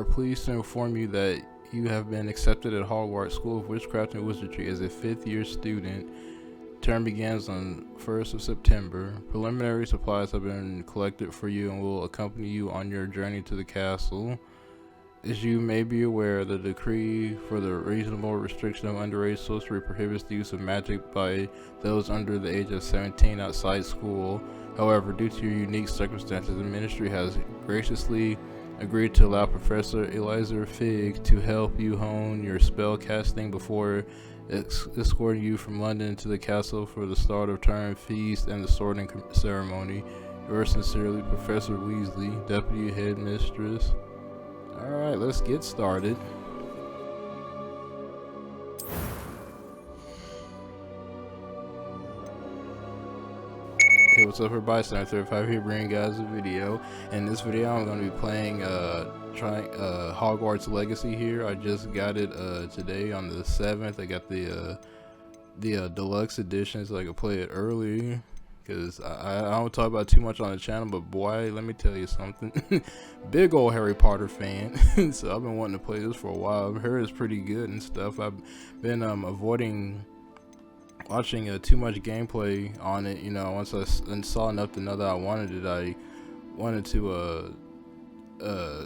are pleased to inform you that you have been accepted at Hogwarts School of Witchcraft and Wizardry as a 5th year student. Term begins on 1st of September. Preliminary supplies have been collected for you and will accompany you on your journey to the castle. As you may be aware, the decree for the reasonable restriction of underage sorcery prohibits the use of magic by those under the age of 17 outside school. However, due to your unique circumstances, the ministry has graciously agreed to allow Professor Eliza Fig to help you hone your spell casting before escorting you from London to the castle for the start of term feast and the sorting ceremony. Yours sincerely, Professor Weasley, Deputy Headmistress. Alright, let's get started. Hey, what's up everybody, Sniper35 here bringing you guys a video. In this video I'm going to be playing Hogwarts Legacy here. I just got it today on the 7th. I got the deluxe edition so I could play it early. Because I don't talk about too much on the channel, but boy, let me tell you something. Big old Harry Potter fan. So I've been wanting to play this for a while. I've heard it's pretty good and stuff. I've been avoiding watching too much gameplay on it. You know, once I saw enough to know that I wanted it, I wanted to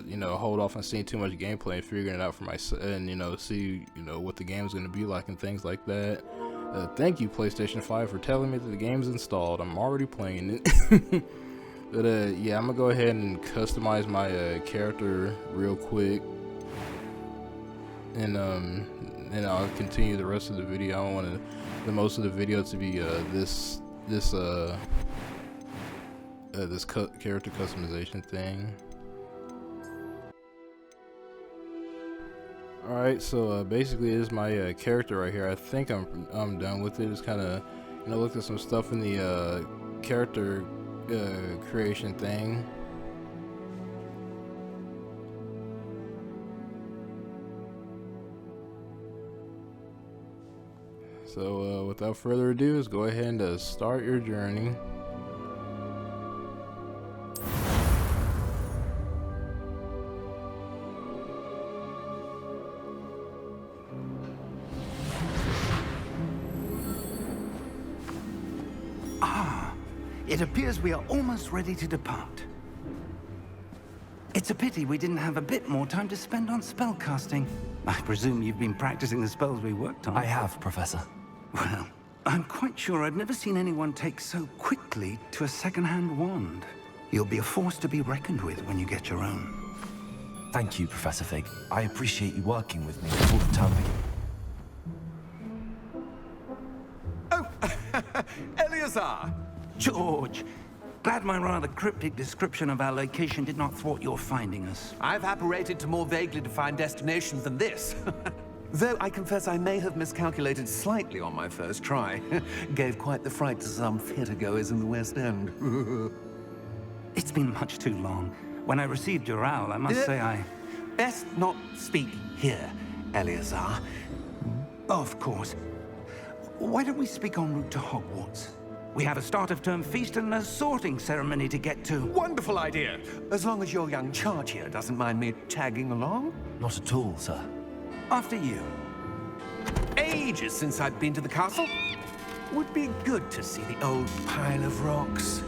you know, hold off on seeing too much gameplay and figuring it out for myself, and you know, see what the game's gonna be like and things like that. Thank you, PlayStation 5, for telling me that the game's installed. I'm already playing it. But yeah, I'm gonna go ahead and customize my character real quick, and I'll continue the rest of the video. I don't want the most of the video to be this character customization thing. Alright, so basically this is my character right here. I think I'm done with it. Just kind of looked at some stuff in the character creation thing. So without further ado, let's go ahead and start your journey. It appears we are almost ready to depart. It's a pity we didn't have a bit more time to spend on spellcasting. I presume you've been practicing the spells we worked on. I have, Professor. Well, I'm quite sure I've never seen anyone take so quickly to a second-hand wand. You'll be a force to be reckoned with when you get your own. Thank you, Professor Fig. I appreciate you working with me all the time. Oh, Eleazar! George, glad my rather cryptic description of our location did not thwart your finding us. I've apparated to more vaguely defined destinations than this. Though I confess I may have miscalculated slightly on my first try. Gave quite the fright to some theatergoers in the West End. It's been much too long. When I received your owl, I must say I... Best not speak here, Eleazar. Of course. Why don't we speak en route to Hogwarts? We have a start-of-term feast and a sorting ceremony to get to. Wonderful idea! As long as your young charge here doesn't mind me tagging along. Not at all, sir. After you. Ages since I've been to the castle. Would be good to see the old pile of rocks.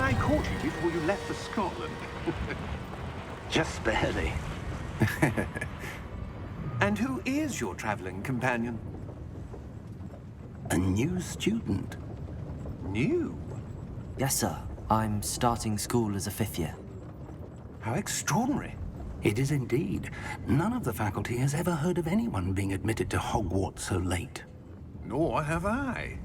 I caught you before you left for Scotland. Just barely. And who is your traveling companion? A new student. New? Yes, sir. I'm starting school as a 5th year. How extraordinary. It is indeed. None of the faculty has ever heard of anyone being admitted to Hogwarts so late. Nor have I.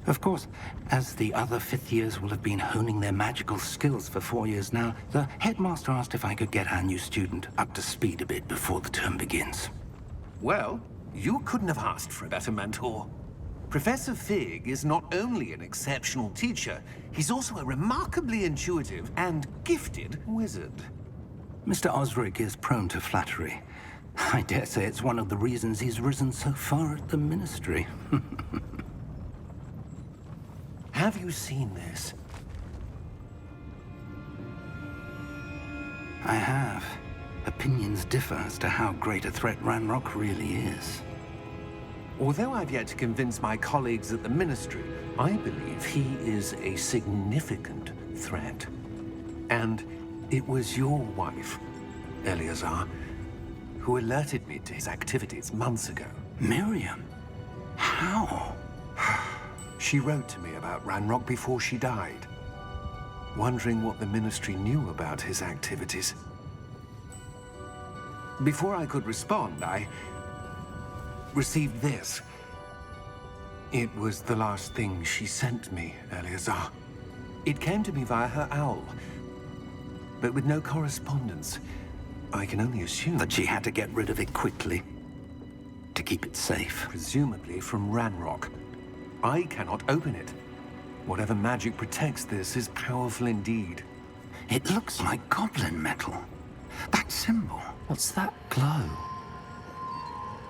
Of course, as the other 5th years will have been honing their magical skills for 4 years now, the headmaster asked if I could get our new student up to speed a bit before the term begins. Well, you couldn't have asked for a better mentor. Professor Fig is not only an exceptional teacher, he's also a remarkably intuitive and gifted wizard. Mr. Osric is prone to flattery. I dare say it's one of the reasons he's risen so far at the Ministry. Have you seen this? I have. Opinions differ as to how great a threat Ranrock really is. Although I've yet to convince my colleagues at the Ministry, I believe he is a significant threat. And it was your wife, Eleazar, who alerted me to his activities months ago. Miriam? How? She wrote to me about Ranrock before she died, wondering what the Ministry knew about his activities. Before I could respond, I received this. It was the last thing she sent me, Eleazar. It came to me via her owl, but with no correspondence. I can only assume That she had to get rid of it quickly to keep it safe. presumably from Ranrock. I cannot open it. Whatever magic protects this is powerful indeed. It looks like goblin metal. That symbol. What's that glow?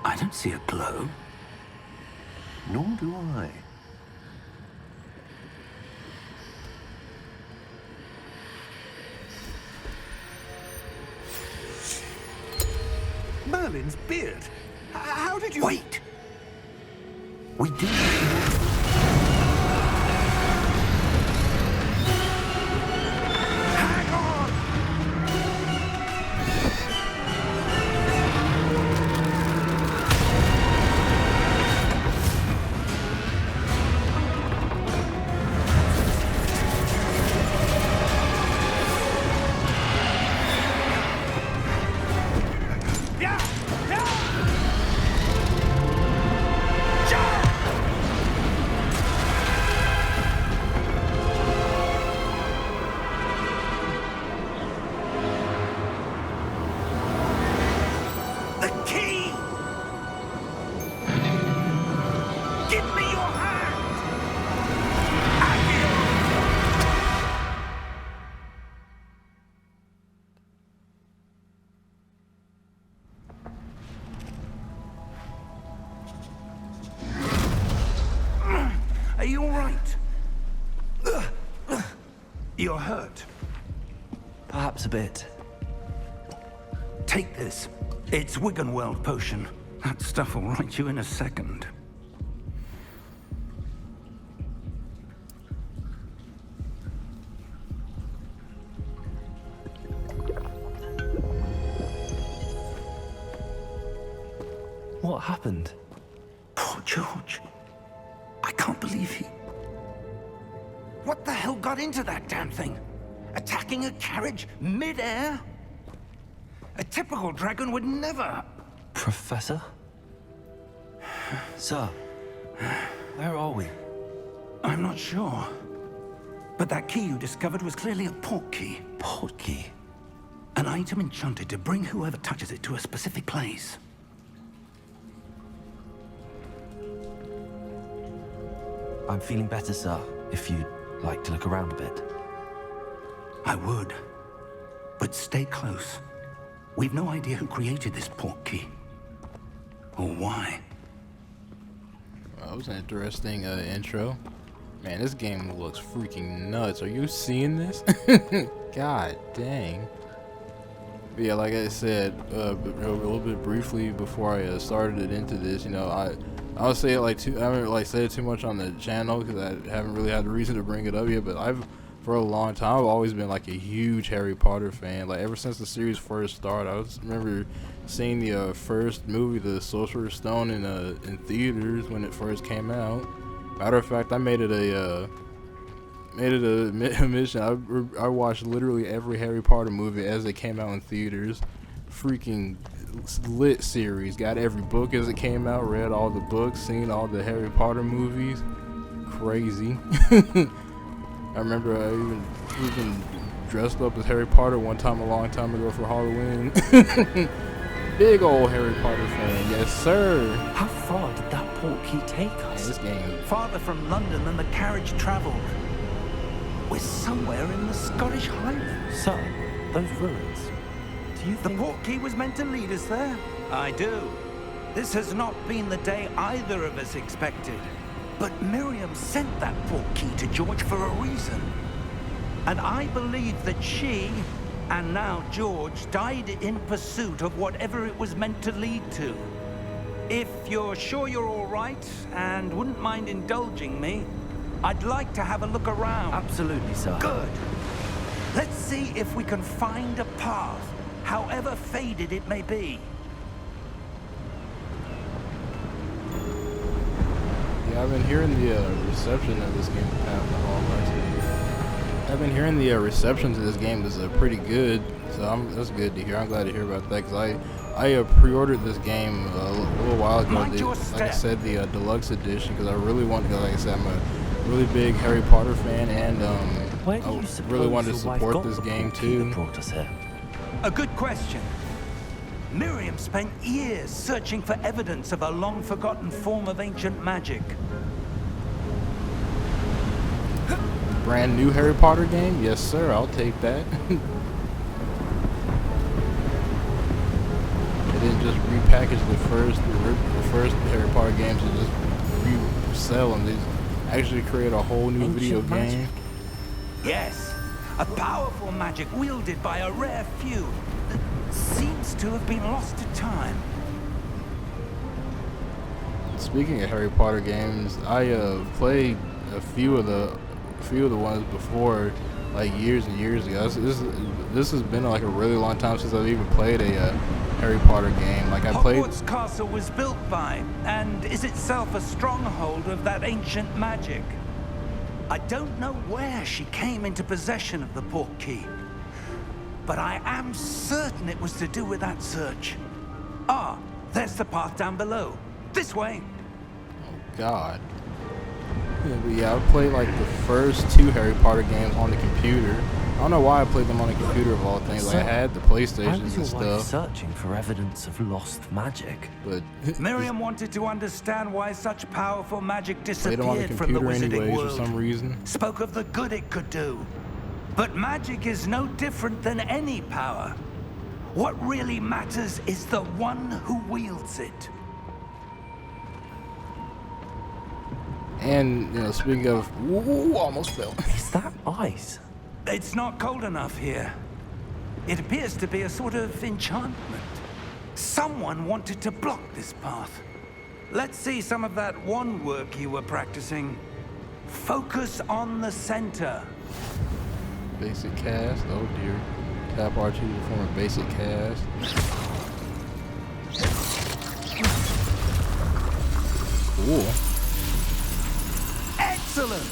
I don't see a glow. Nor do I. Merlin's beard. How did you... Wait! We do. Hang on! Yeah! Yeah! The key! Give me your hand! Are you all right? You're hurt. Perhaps a bit. Take this. It's Wiggenweld potion. That stuff will right you in a second. What happened? Poor George. I can't believe he... What the hell got into that damn thing? Attacking a carriage mid-air? A typical dragon would never... Professor? Sir, where are we? I'm not sure. But that key you discovered was clearly a port key. Port key? An item enchanted to bring whoever touches it to a specific place. I'm feeling better, sir, if you'd like to look around a bit. I would. But stay close. We've no idea who created this port key. Or why. Well, that was an interesting intro. Man, this game looks freaking nuts. Are you seeing this? God dang. But yeah, like I said a little bit briefly before I started it into this, you know, I would say it like I haven't like said it too much on the channel because I haven't really had a reason to bring it up yet. But I've for a long time, I've always been like a huge Harry Potter fan. Like ever since the series first started, I remember seeing the first movie, The Sorcerer's Stone, in theaters when it first came out. Matter of fact, I made it a mission. I watched literally every Harry Potter movie as it came out in theaters. Freaking lit series. Got every book as it came out. Read all the books. Seen all the Harry Potter movies. Crazy. I remember I even dressed up as Harry Potter one time a long time ago for Halloween. Big old Harry Potter fan, yes sir. How far did that portkey take us? This game. Farther from London than the carriage travelled. We're somewhere in the Scottish Highlands. So, those ruins. Do you The think... portkey was meant to lead us there? I do. This has not been the day either of us expected. But Miriam sent that portkey to George for a reason. And I believe that she, and now George, died in pursuit of whatever it was meant to lead to. If you're sure you're all right and wouldn't mind indulging me, I'd like to have a look around. Absolutely, sir. Good. Let's see if we can find a path, however faded it may be. Yeah, I've been hearing the reception of this game. I've been hearing the reception to this game is pretty good, so that's good to hear. I'm glad to hear about that because I pre-ordered this game a little while ago. Like I said, the deluxe edition because I really want to. Like I said, I'm a really big Harry Potter fan, and I really wanted to support this game too. Brought us here? A good question. Miriam spent years searching for evidence of a long-forgotten form of ancient magic. Brand new Harry Potter game? Yes, sir. I'll take that. They didn't just repackage the first Harry Potter games and just resell them. They actually create a whole new video game. Yes, a powerful magic wielded by a rare few that seems to have been lost to time. Speaking of Harry Potter games, I played a few of the ones before, like years and years ago. This has been like a really long time since I've even played a Harry Potter game. Like I played. Hogwarts Castle was built by, and is itself a stronghold of that ancient magic. I don't know where she came into possession of the portkey, but I am certain it was to do with that search. Ah, there's the path down below. This way. Oh God. Yeah, but yeah, I played like the first two Harry Potter games on the computer. I don't know why I played them on the computer of all things. Like I had the PlayStations and stuff. Searching for evidence of lost magic. But Miriam wanted to understand why such powerful magic played them on the disappeared from the computer wizarding anyways world. for some reason. Spoke of the good it could do. But magic is no different than any power. What really matters is the one who wields it. And you know, speaking of, ooh, almost fell. Is that ice? It's not cold enough here. It appears to be a sort of enchantment. Someone wanted to block this path. Let's see some of that wand work you were practicing. Focus on the center. Basic cast. Oh dear. Tap R2 to perform a basic cast. Cool. Excellent!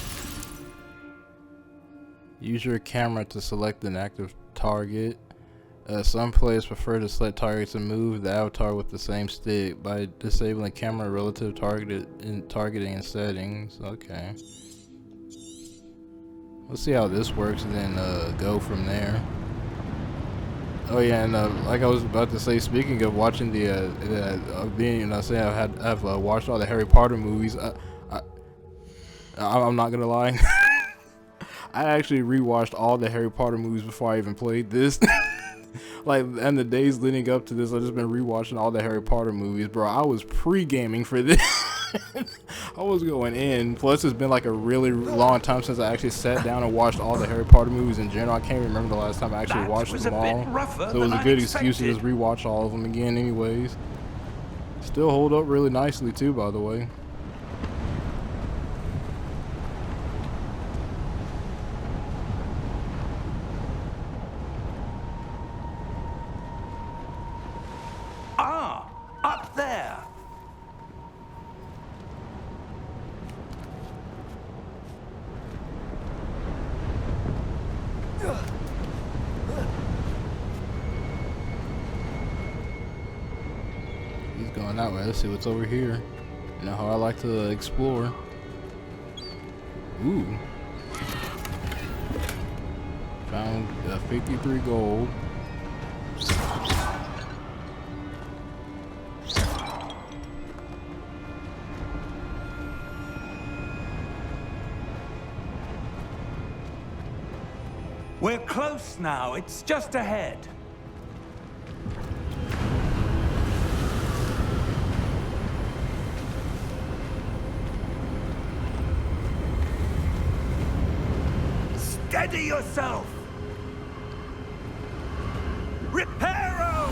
Use your camera to select an active target. Some players prefer to select targets and move the avatar with the same stick by disabling camera relative targeting and settings. Okay. Let's see how this works and then go from there. Oh yeah, and like I was about to say, speaking of watching I've watched all the Harry Potter movies. I'm not gonna lie. I actually rewatched all the Harry Potter movies before I even played this. Like, and the days leading up to this, I've just been rewatching all the Harry Potter movies, bro. I was pre-gaming for this. I was going in. Plus, it's been like a really long time since I actually sat down and watched all the Harry Potter movies in general. I can't remember the last time I actually watched them all. So it was a good excuse to just rewatch all of them again anyways. Still hold up really nicely too, by the way. He's going that way. Let's see what's over here. You know how I like to explore. Ooh. Found 53 gold. We're close now. It's just ahead. Steady yourself! Reparo!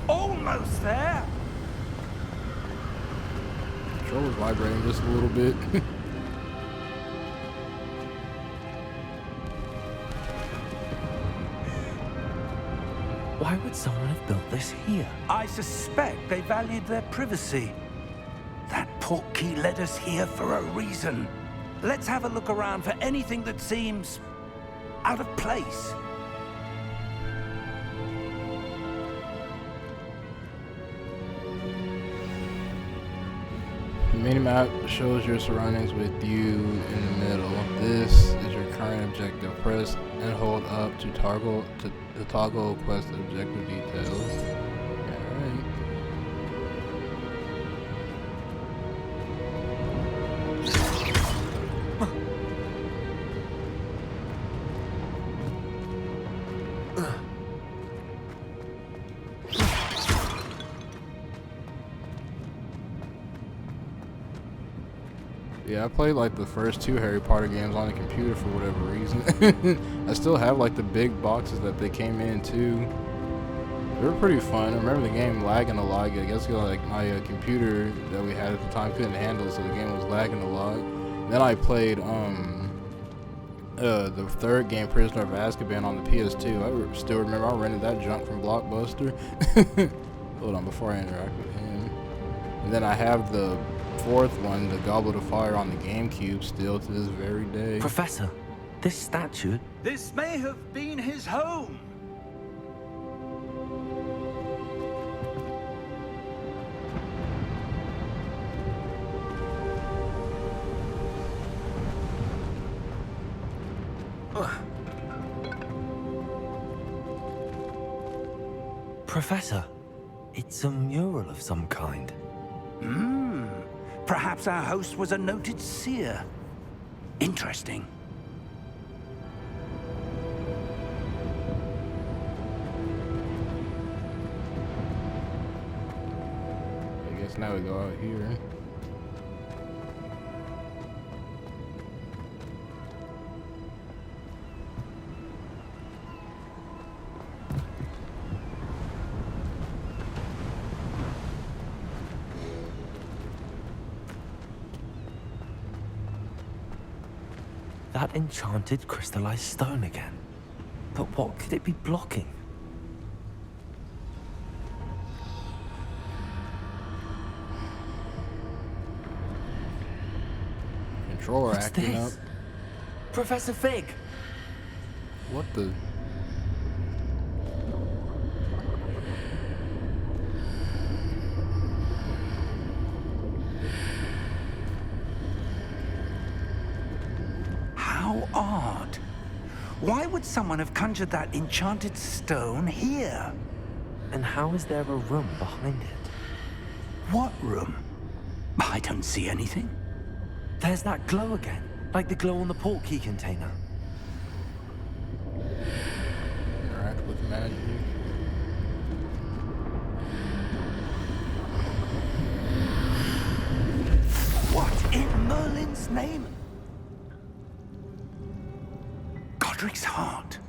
Almost there! Controller's vibrating just a little bit. Why would someone have built this here? I suspect they valued their privacy. That portkey led us here for a reason. Let's have a look around for anything that seems out of place. The mini-map shows your surroundings with you in the middle. This is your current objective. Press and hold up to toggle quest objective details. Alright. Yeah, I played like the first 2 Harry Potter games on the computer for whatever reason. I still have like the big boxes that they came in too. They were pretty fun. I remember the game lagging a lot. I guess like my computer that we had at the time couldn't handle it, so the game was lagging a lot. Then I played the 3rd game, Prisoner of Azkaban, on the PS2. I still remember I rented that junk from Blockbuster. Hold on, before I interact with him. And then I have the 4th one, the Goblet of Fire, on the GameCube still to this very day. Professor, this statue... This may have been his home. Professor, it's a mural of some kind. Perhaps our host was a noted seer. Interesting. I guess now we go out here. That enchanted crystallized stone again. But what could it be blocking? Controller What's acting this? up. Professor Fig! What the? How odd. Why would someone have conjured that enchanted stone here? And how is there a room behind it? What room? I don't see anything. There's that glow again, like the glow on the portkey container. Interact with magic. What in Merlin's name? Godric's heart.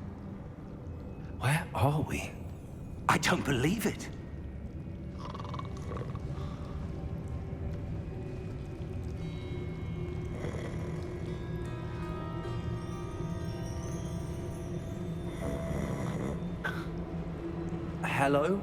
Where are we? I don't believe it. Hello?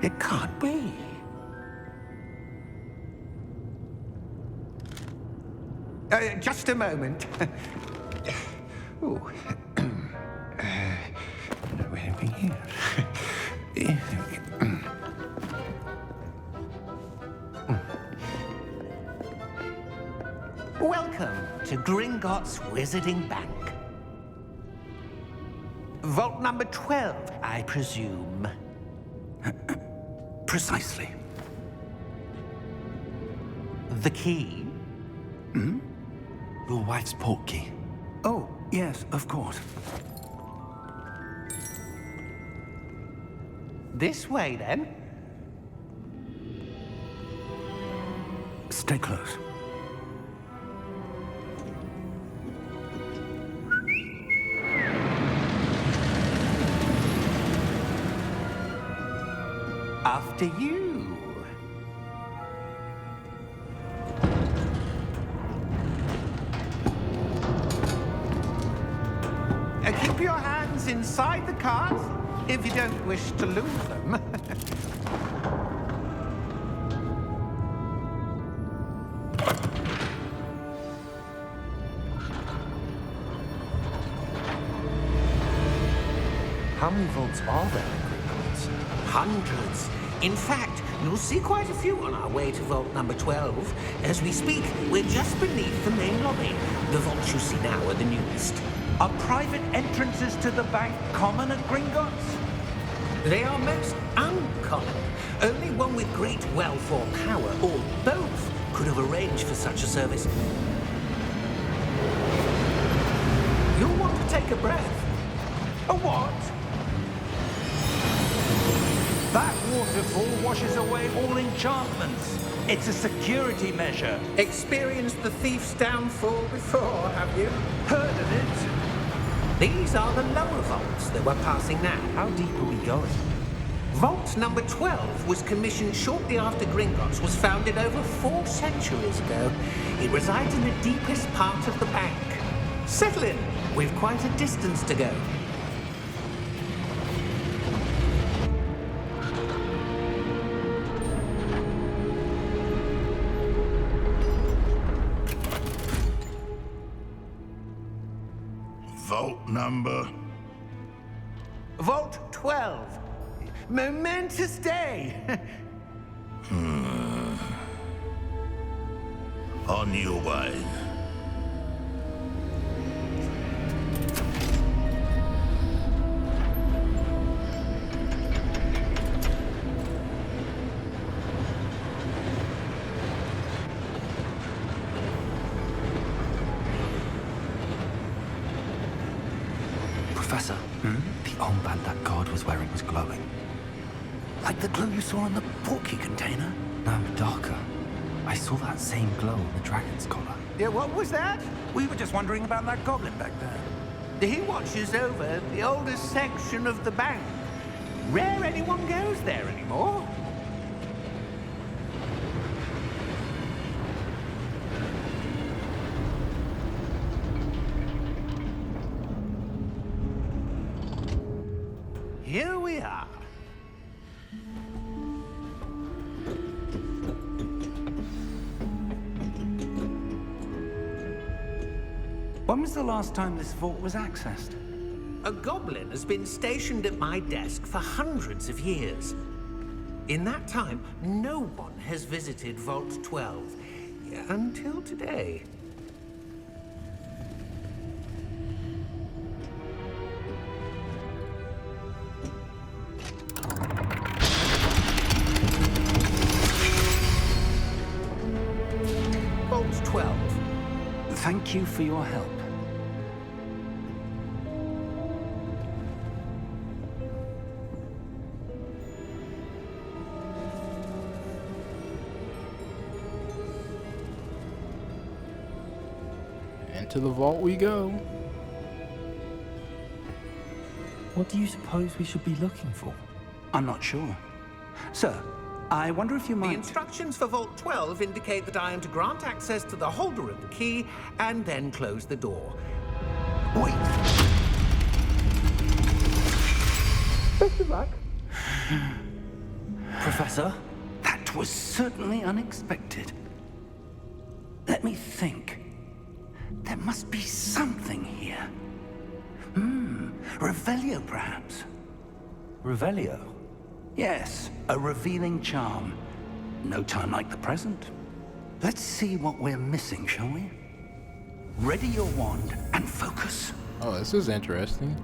It can't be. Just a moment. Ooh. Where are we here? Welcome to Gringotts Wizarding Bank. Vault number 12, I presume. Precisely. The key? Your wife's portkey. Oh, yes, of course. This way, then. Stay close. After you. Keep your hands inside the cards if you don't wish to lose them. How many vaults are there in Gringotts? Hundreds. In fact, you'll see quite a few on our way to vault number 12. As we speak, we're just beneath the main lobby. The vaults you see now are the newest. Are private entrances to the bank common at Gringotts? They are most uncommon. Only one with great wealth or power, or both, could have arranged for such a service. You'll want to take a breath. A what? That waterfall washes away all enchantments. It's a security measure. Experienced the thief's downfall before, have you? Heard of it? These are the lower vaults that we're passing now. How deep are we going? Vault number 12 was commissioned shortly after Gringotts was founded over 4 centuries ago. It resides in the deepest part of the bank. Settle in. We've quite a distance to go. Vault number? Vault 12. Momentous day. On your way. Professor, the armband that guard was wearing was glowing. Like the glow you saw in the portkey container? No, darker. I saw that same glow on the dragon's collar. Yeah, what was that? We were just wondering about that goblin back there. He watches over the oldest section of the bank. Rare anyone goes there anymore. Here we are. When was the last time this vault was accessed? A goblin has been stationed at my desk for hundreds of years. In that time, no one has visited Vault 12 until today. Vault 12. Thank you for your help. To the vault we go. What do you suppose we should be looking for? I'm not sure. Sir, I wonder if you The might... instructions for Vault 12 indicate that I am to grant access to the holder of the key and then close the door. Wait! Best of luck. Professor? That was certainly unexpected. Let me think. There must be something here. Revelio, perhaps. Revelio? Yes, a revealing charm. No time like the present. Let's see what we're missing, shall we? Ready your wand and focus. Oh, this is interesting.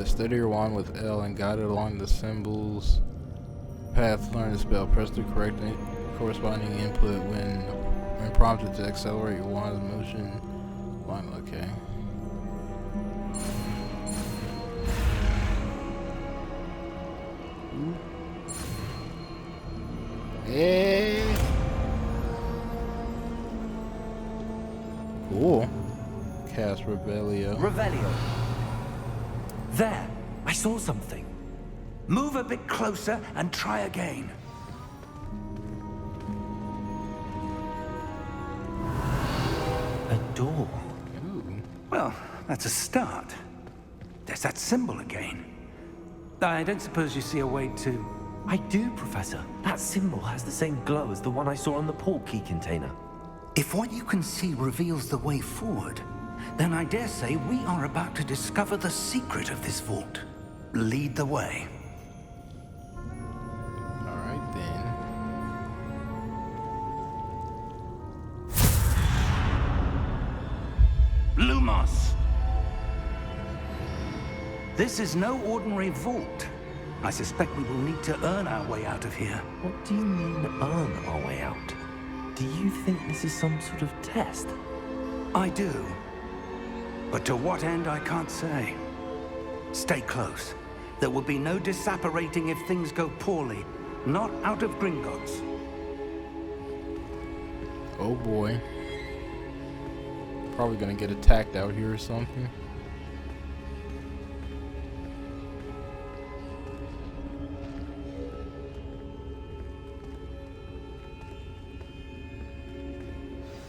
Steady your wand with L and guide it along the symbols path. Learn the spell. Press the corresponding input when prompted to accelerate your wand's motion. Okay. Hey. Cool. Cast Revelio. Revelio. There! I saw something. Move a bit closer and try again. A door. Ooh. Well, that's a start. There's that symbol again. I don't suppose you see a way to... I do, Professor. That symbol has the same glow as the one I saw on the port key container. If what you can see reveals the way forward, then I dare say we are about to discover the secret of this vault. Lead the way. Alright then. Lumos! This is no ordinary vault. I suspect we will need to earn our way out of here. What do you mean, earn our way out? Do you think this is some sort of test? I do. But to what end, I can't say. Stay close. There will be no disapparating if things go poorly. Not out of Gringotts. Oh boy. Probably gonna get attacked out here or something.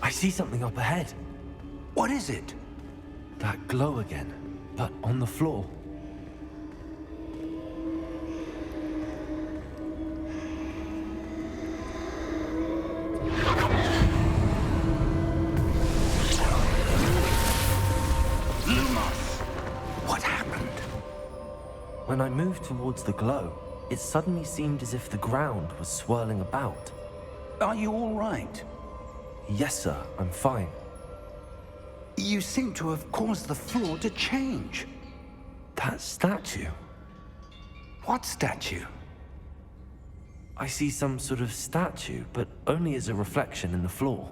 I see something up ahead. What is it? That glow again, but on the floor. Lumos! What happened? When I moved towards the glow, it suddenly seemed as if the ground was swirling about. Are you all right? Yes, sir, I'm fine. You seem to have caused the floor to change. That statue. What statue? I see some sort of statue, but only as a reflection in the floor.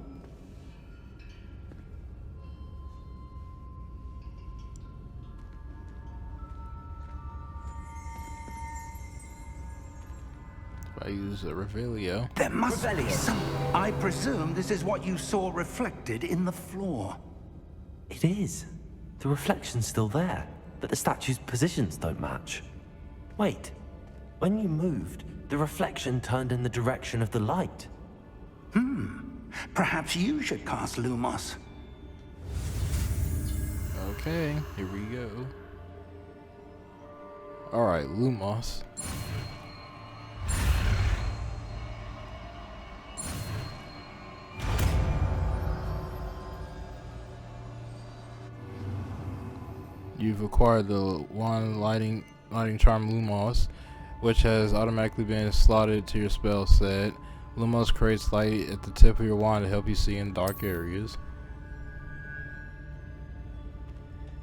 If I use a Revelio. There must be some... I presume this is what you saw reflected in the floor. It is. The reflection's still there, but the statue's positions don't match. Wait, when you moved, the reflection turned in the direction of the light. Perhaps you should cast Lumos. Okay, here we go. Alright, Lumos. You've acquired the wand lighting charm Lumos, which has automatically been slotted to your spell set. Lumos creates light at the tip of your wand to help you see in dark areas.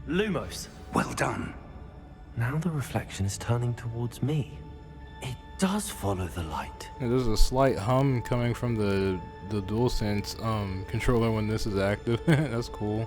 Lumos. Well done. Now the reflection is turning towards me. It does follow the light. And there's a slight hum coming from the DualSense controller when this is active. That's cool.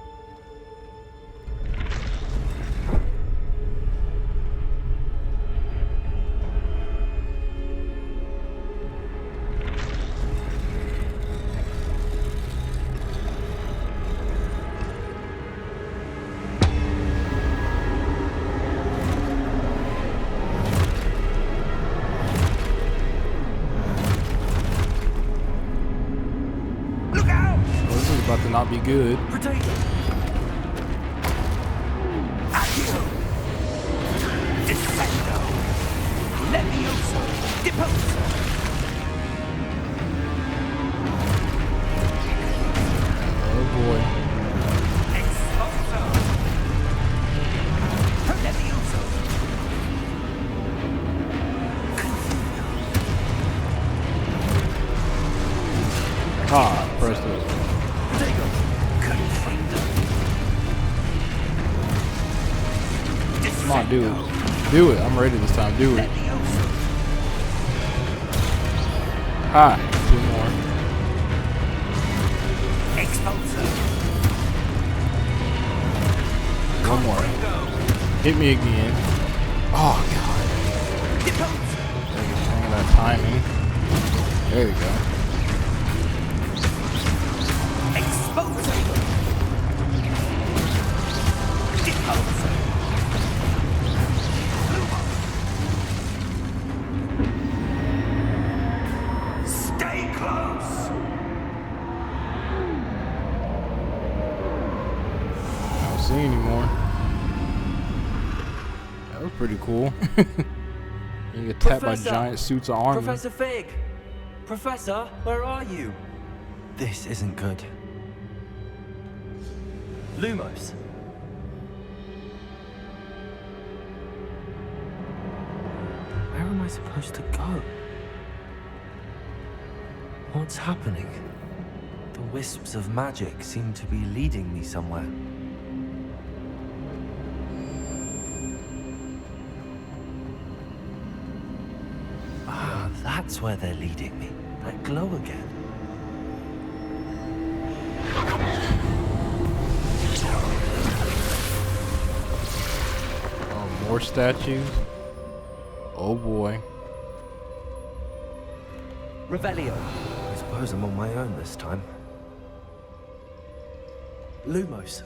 not be good. Potato! Accio! Descendo! Levioso! Deposo! Oh boy. Expulso! Levioso! Ah, press it. Come on, do it. Do it. I'm ready this time. Do it. Ah, 2 more. Expulso! 1 more. Hit me again. Oh, God. Dang it, that timing. There we go. Expulso! Deposo! Stay close! I don't see anymore. That was pretty cool. You get tapped by Professor! giant suits of armor. Professor Fig! Professor, where are you? This isn't good. Lumos. Where am I supposed to go? What's happening? The wisps of magic seem to be leading me somewhere. Ah, that's where they're leading me. That glow again. Oh, more statues. Oh boy. Revelio. I suppose I'm on my own this time. Lumos.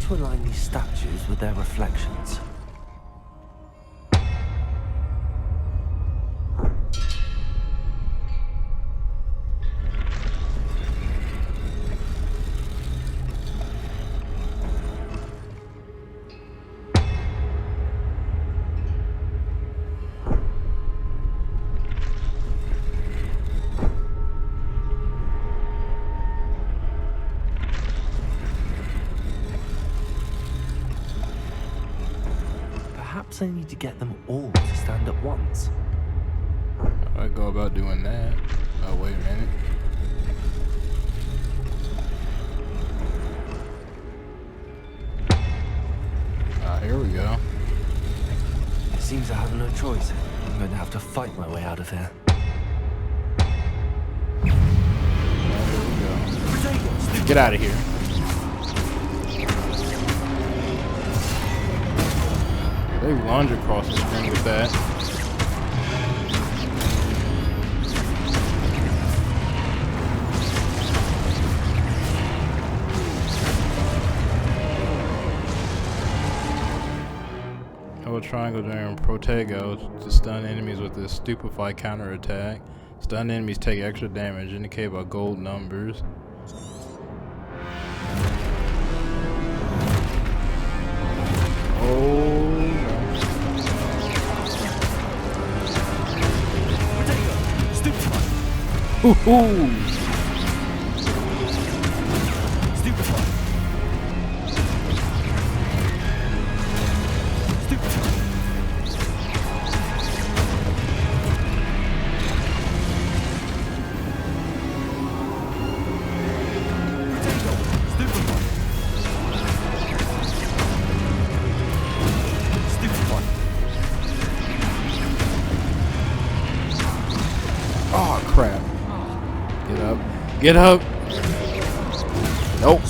To align these statues with their reflections. Perhaps I need to get them all to stand at once. How do I go about doing that? Oh, wait a minute. Ah, here we go. It seems I have no choice. I'm going to have to fight my way out of here. Get out of here. They lunge across the screen with that. Hold triangle during Protego to stun enemies with this stupefy counterattack. Stun enemies take extra damage, indicated by gold numbers. Ooh. Oh crap. Get up. Get up. Nope.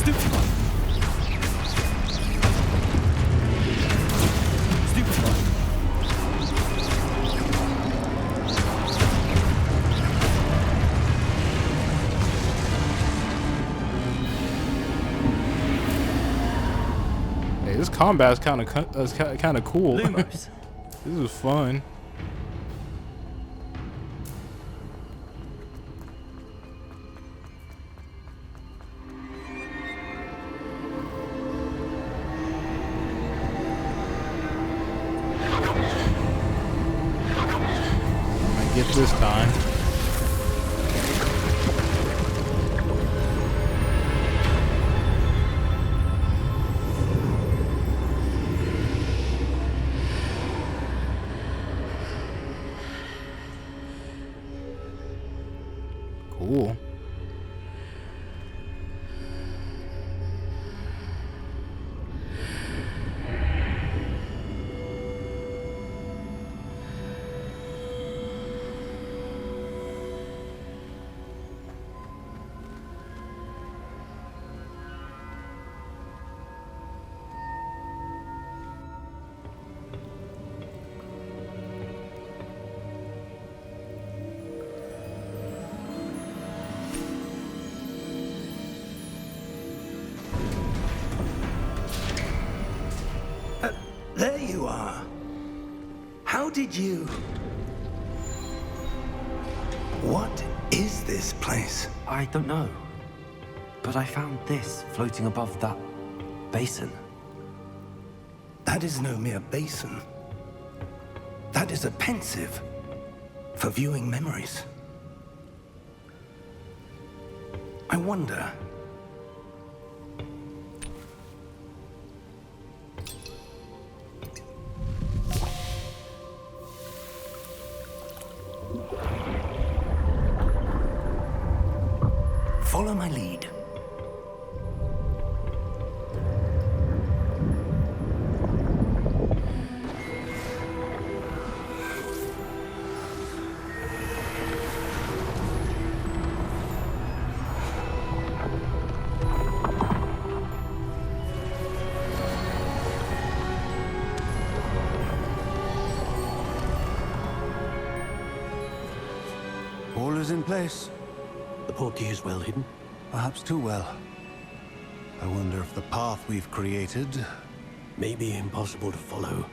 This combat's kind of cool. Lumos. This is fun. I get this time. Cool. There you are. How did you... What is this place? I don't know. But I found this floating above that basin. That is no mere basin. That is a pensive for viewing memories. I wonder... Follow my lead. All is in place. The portkey is well hidden. Perhaps too well. I wonder if the path we've created... May be impossible to follow.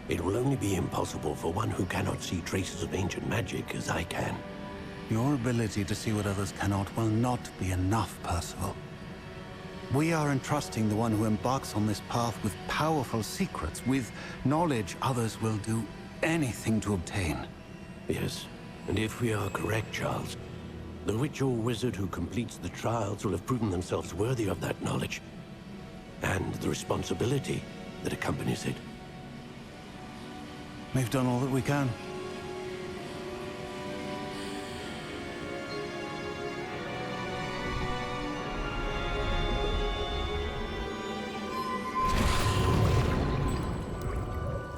It will only be impossible for one who cannot see traces of ancient magic as I can. Your ability to see what others cannot will not be enough, Percival. We are entrusting the one who embarks on this path with powerful secrets, with knowledge others will do anything to obtain. Yes, and if we are correct, Charles, the witch or wizard who completes the trials will have proven themselves worthy of that knowledge, and the responsibility that accompanies it. We've done all that we can.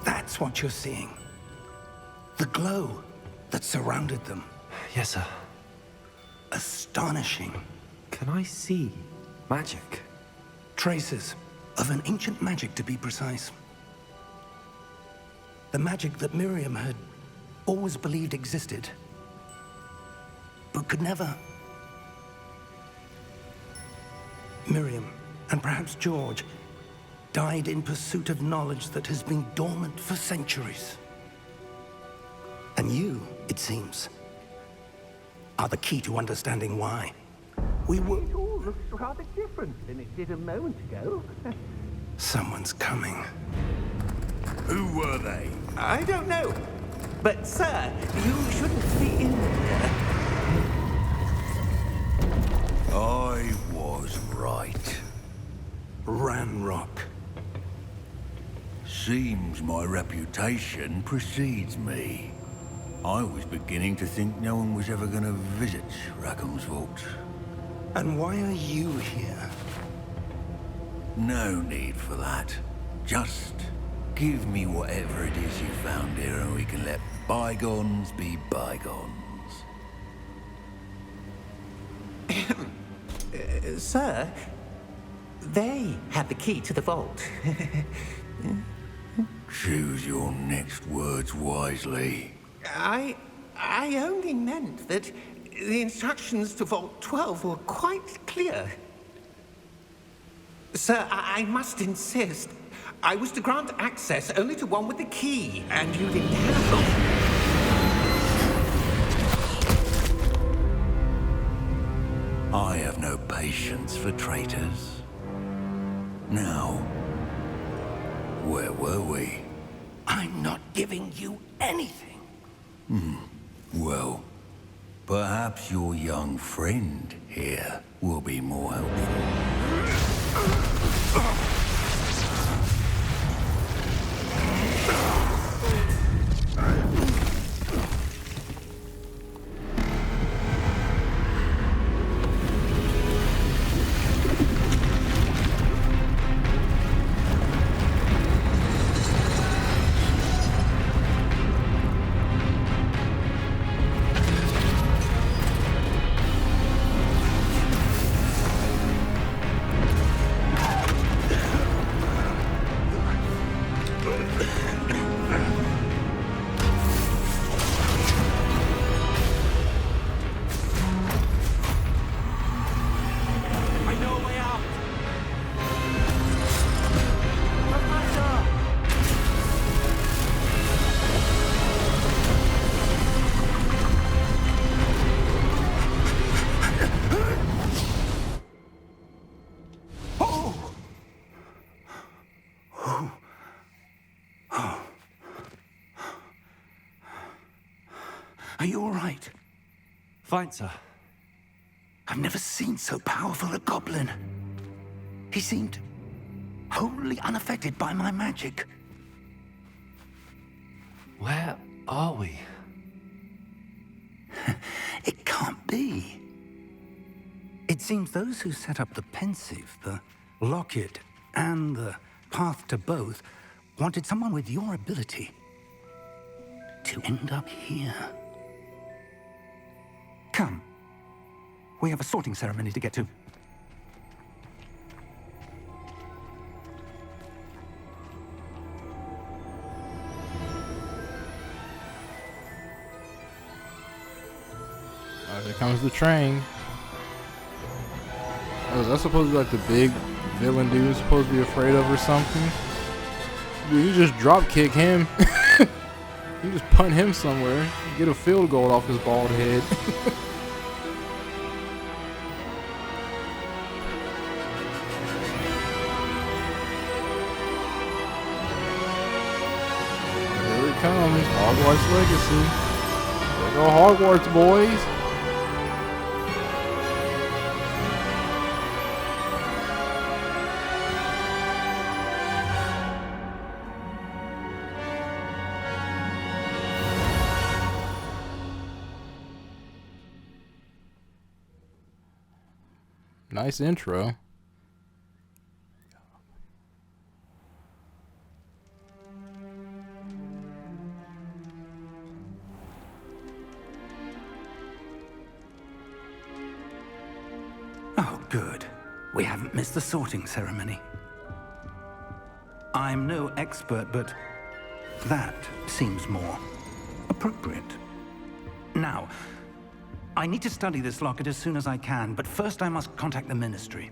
That's what you're seeing. The glow that surrounded them. Yes, sir. Astonishing. Can I see magic? Traces of an ancient magic, to be precise. The magic that Miriam had always believed existed, but could never. Miriam, and perhaps George, died in pursuit of knowledge that has been dormant for centuries. And you, it seems, are the key to understanding why. It all looks rather different than it did a moment ago. Someone's coming. Who were they? I don't know. But, sir, you shouldn't be in here. I was right. Ranrock. Seems my reputation precedes me. I was beginning to think no one was ever going to visit Rackham's vault. And why are you here? No need for that. Just give me whatever it is you found here and we can let bygones be bygones. Sir, they have the key to the vault. Choose your next words wisely. I only meant that the instructions to Vault 12 were quite clear. Sir, I must insist. I was to grant access only to one with the key, and you didn't have it. I have no patience for traitors. Now, where were we? I'm not giving you anything. Well, perhaps your young friend here will be more helpful. Are you all right? Fine, sir. I've never seen so powerful a goblin. He seemed wholly unaffected by my magic. Where are we? It can't be. It seems those who set up the pensive, the locket, and the path to both wanted someone with your ability to end up here. Come. We have a sorting ceremony to get to. Here comes the train. Oh, is that supposed to be like the big villain dude you're supposed to be afraid of or something? Dude, you just drop kick him. You just punt him somewhere. Get a field goal off his bald head. Here it comes. Hogwarts Legacy. There go Hogwarts, boys. Nice intro. Oh, good. We haven't missed the sorting ceremony. I'm no expert, but that seems more appropriate. Now, I need to study this locket as soon as I can, but first I must contact the Ministry.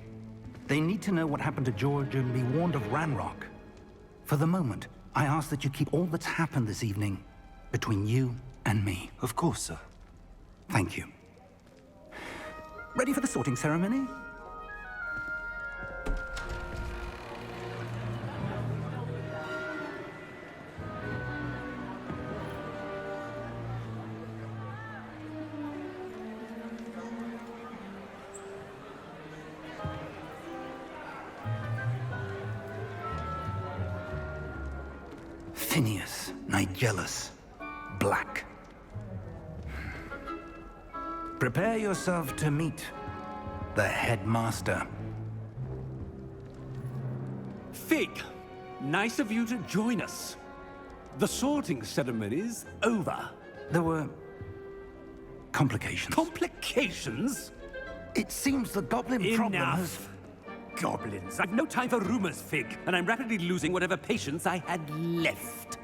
They need to know what happened to George and be warned of Ranrock. For the moment, I ask that you keep all that's happened this evening between you and me. Of course, sir. Thank you. Ready for the sorting ceremony? Phineas, Nigellus, Black. Prepare yourself to meet the headmaster. Fig, nice of you to join us. The sorting ceremony's over. There were complications. Complications? It seems the goblin problem has... Enough. Goblins. I've no time for rumors, Fig, and I'm rapidly losing whatever patience I had left.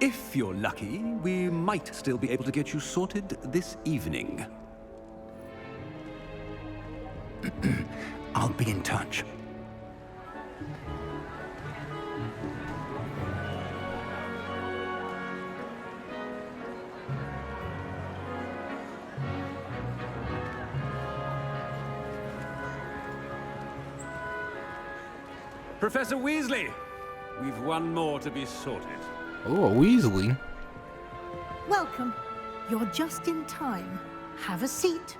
If you're lucky, we might still be able to get you sorted this evening. I'll be in touch. Professor Weasley, we've one more to be sorted. Oh, a Weasley. Welcome. You're just in time. Have a seat.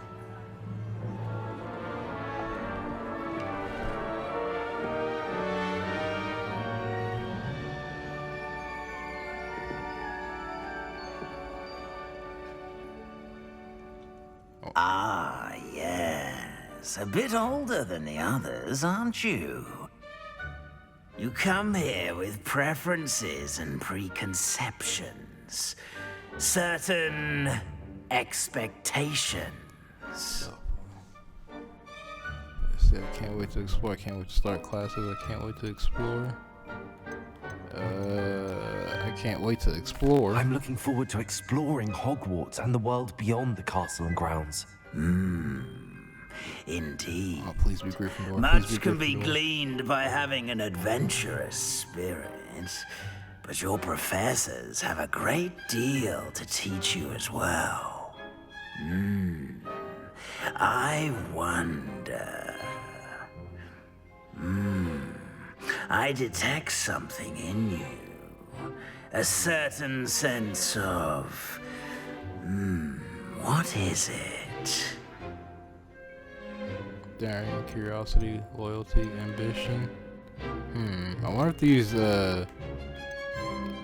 Ah, yes. A bit older than the others, aren't you? You come here with preferences and preconceptions. Certain expectations. I can't wait to explore. I can't wait to start classes. I can't wait to explore. I can't wait to explore. I'm looking forward to exploring Hogwarts and the world beyond the castle and grounds. Indeed. Oh, please be Gryffindor. Much can be gleaned by having an adventurous spirit, but your professors have a great deal to teach you as well. I wonder. I detect something in you. A certain sense of... what is it? Daring, curiosity, loyalty, ambition. I wonder if these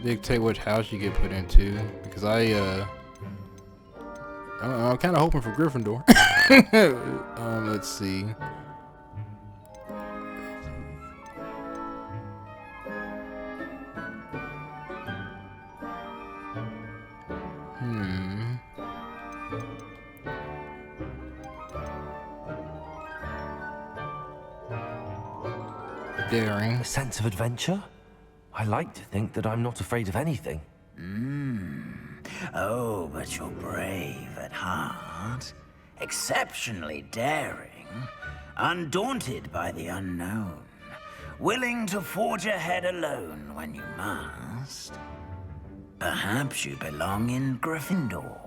dictate which house you get put into, because I'm kind of hoping for Gryffindor. Let's see. Daring. A sense of adventure? I like to think that I'm not afraid of anything. Oh, but you're brave at heart. Exceptionally daring. Undaunted by the unknown. Willing to forge ahead alone when you must. Perhaps you belong in Gryffindor.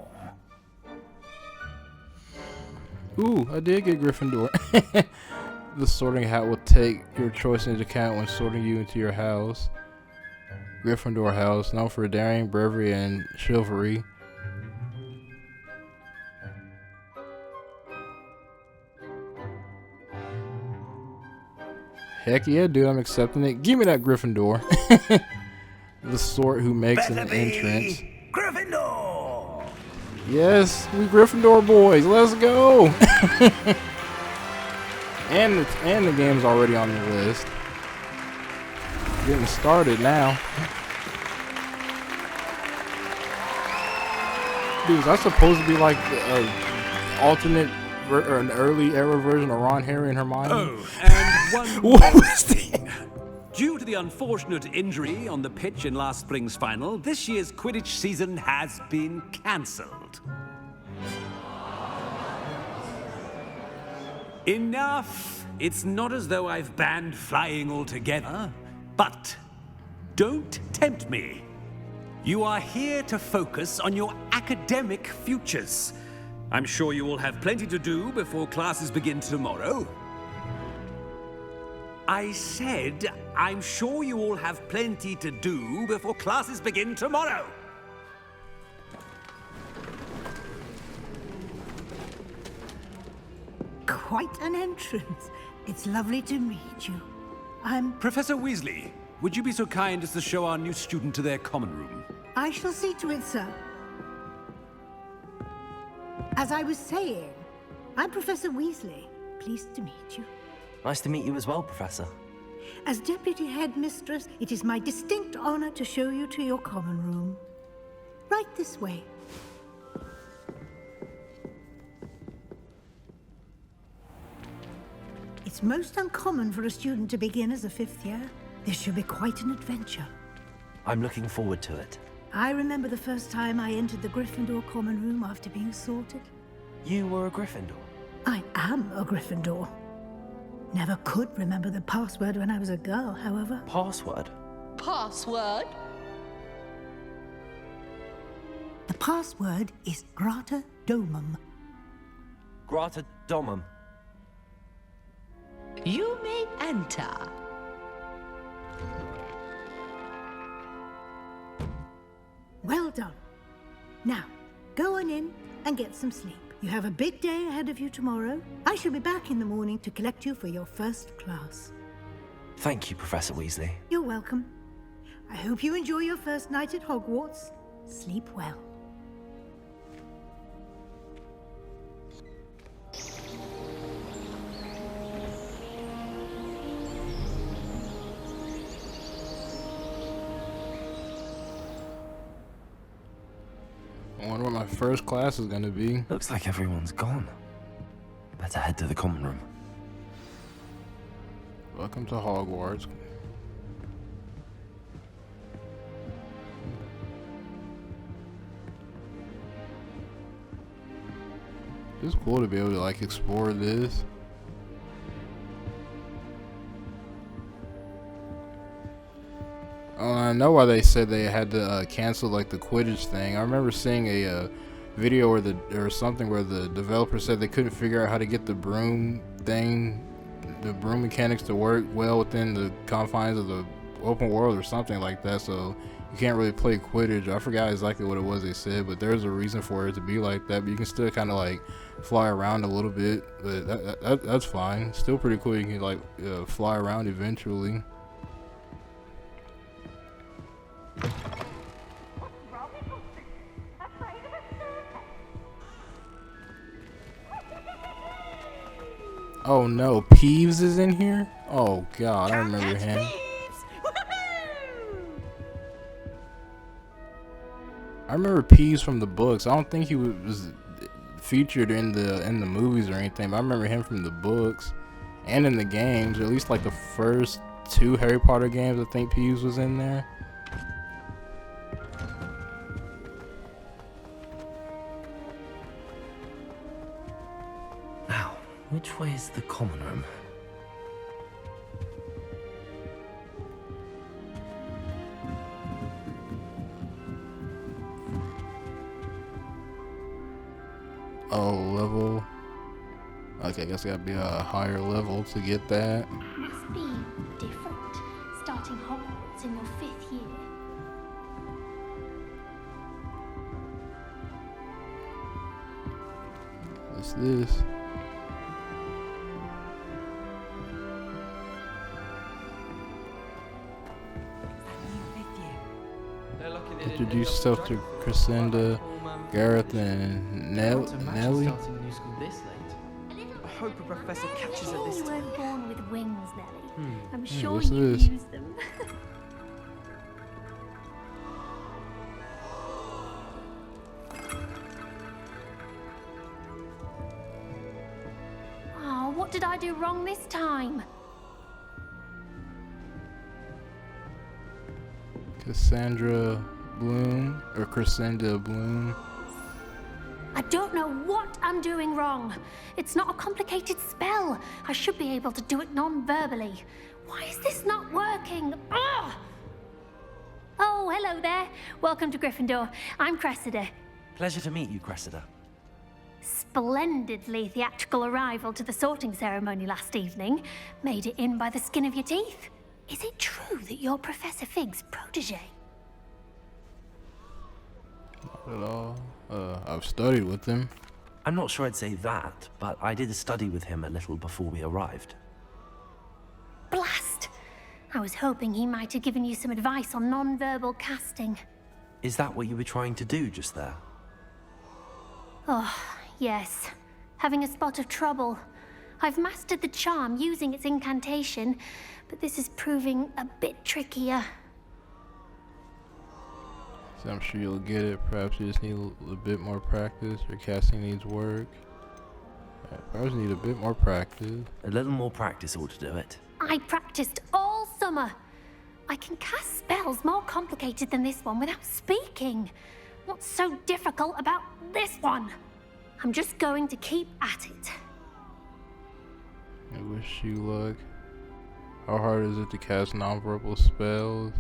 Ooh, I did get Gryffindor. The sorting hat will take your choice into account when sorting you into your house. Gryffindor house, known for daring, bravery, and chivalry. Heck yeah, dude, I'm accepting it. Give me that Gryffindor. The sort who makes an entrance. Gryffindor! Yes, we Gryffindor boys. Let's go. And the game's already on the list. Getting started now. Dude, is that supposed to be like an alternate or an early era version of Ron, Harry, and Hermione? Oh, and one What was that? Due to the unfortunate injury on the pitch in last spring's final, this year's Quidditch season has been cancelled. Enough! It's not as though I've banned flying altogether, but don't tempt me. You are here to focus on your academic futures. I'm sure you will have plenty to do before classes begin tomorrow. I said, I'm sure you all have plenty to do before classes begin tomorrow. Quite an entrance. It's lovely to meet you. I'm... Professor Weasley, would you be so kind as to show our new student to their common room? I shall see to it, sir. As I was saying, I'm Professor Weasley. Pleased to meet you. Nice to meet you as well, Professor. As Deputy Headmistress, it is my distinct honor to show you to your common room. Right this way. It's most uncommon for a student to begin as a fifth year. This should be quite an adventure. I'm looking forward to it. I remember the first time I entered the Gryffindor common room after being sorted. You were a Gryffindor? I am a Gryffindor. Never could remember the password when I was a girl, however. Password? Password? The password is Grata Domum. Grata Domum. You may enter. Well done. Now, go on in and get some sleep. You have a big day ahead of you tomorrow. I shall be back in the morning to collect you for your first class. Thank you, Professor Weasley. You're welcome. I hope you enjoy your first night at Hogwarts. Sleep well. I wonder what my first class is gonna be. Looks like everyone's gone. Better head to the common room. Welcome to Hogwarts. It's cool to be able to like explore this. I know why they said they had to cancel like the Quidditch thing. I remember seeing a video where or something where the developer said they couldn't figure out how to get the broom thing, the broom mechanics to work well within the confines of the open world or something like that. So you can't really play Quidditch. I forgot exactly what it was they said, but there's a reason for it to be like that. But you can still kind of like fly around a little bit, but that's fine. Still pretty cool. You can like fly around eventually. Oh no, Peeves is in here? Oh god, I remember him. I remember Peeves from the books. I don't think he was featured in the movies or anything, but I remember him from the books and in the games, or at least like the first 2 Harry Potter games. I think Peeves was in there. Now, which way is the common room? Oh, level. Okay, I guess I gotta be a higher level to get that. Must be different, starting Hogwarts in your 5th year. What's this? Introduce yourself to Crescenda, Gareth, and Nellie. I hope a professor catches her this You time. weren't born with wings, Nellie. I'm sure what's you this? use them. Oh, what did I do wrong this time? Cassandra Bloom, or Crescenda Bloom. I don't know what I'm doing wrong. It's not a complicated spell. I should be able to do it non-verbally. Why is this not working? Ugh! Oh, hello there. Welcome to Gryffindor. I'm Cressida. Pleasure to meet you, Cressida. Splendidly theatrical arrival to the sorting ceremony last evening. Made it in by the skin of your teeth. Is it true that you're Professor Fig's protege? Not at all. I've studied with him. I'm not sure I'd say that, but I did study with him a little before we arrived. Blast! I was hoping he might have given you some advice on non-verbal casting. Is that what you were trying to do just there? Oh, yes. Having a spot of trouble. I've mastered the charm using its incantation, but this is proving a bit trickier. So I'm sure you'll get it. Perhaps you just need a bit more practice. Your casting needs work. Perhaps you need a bit more practice. A little more practice ought to do it. I practiced all summer. I can cast spells more complicated than this one without speaking. What's so difficult about this one? I'm just going to keep at it. I wish you luck. How hard is it to cast nonverbal spells?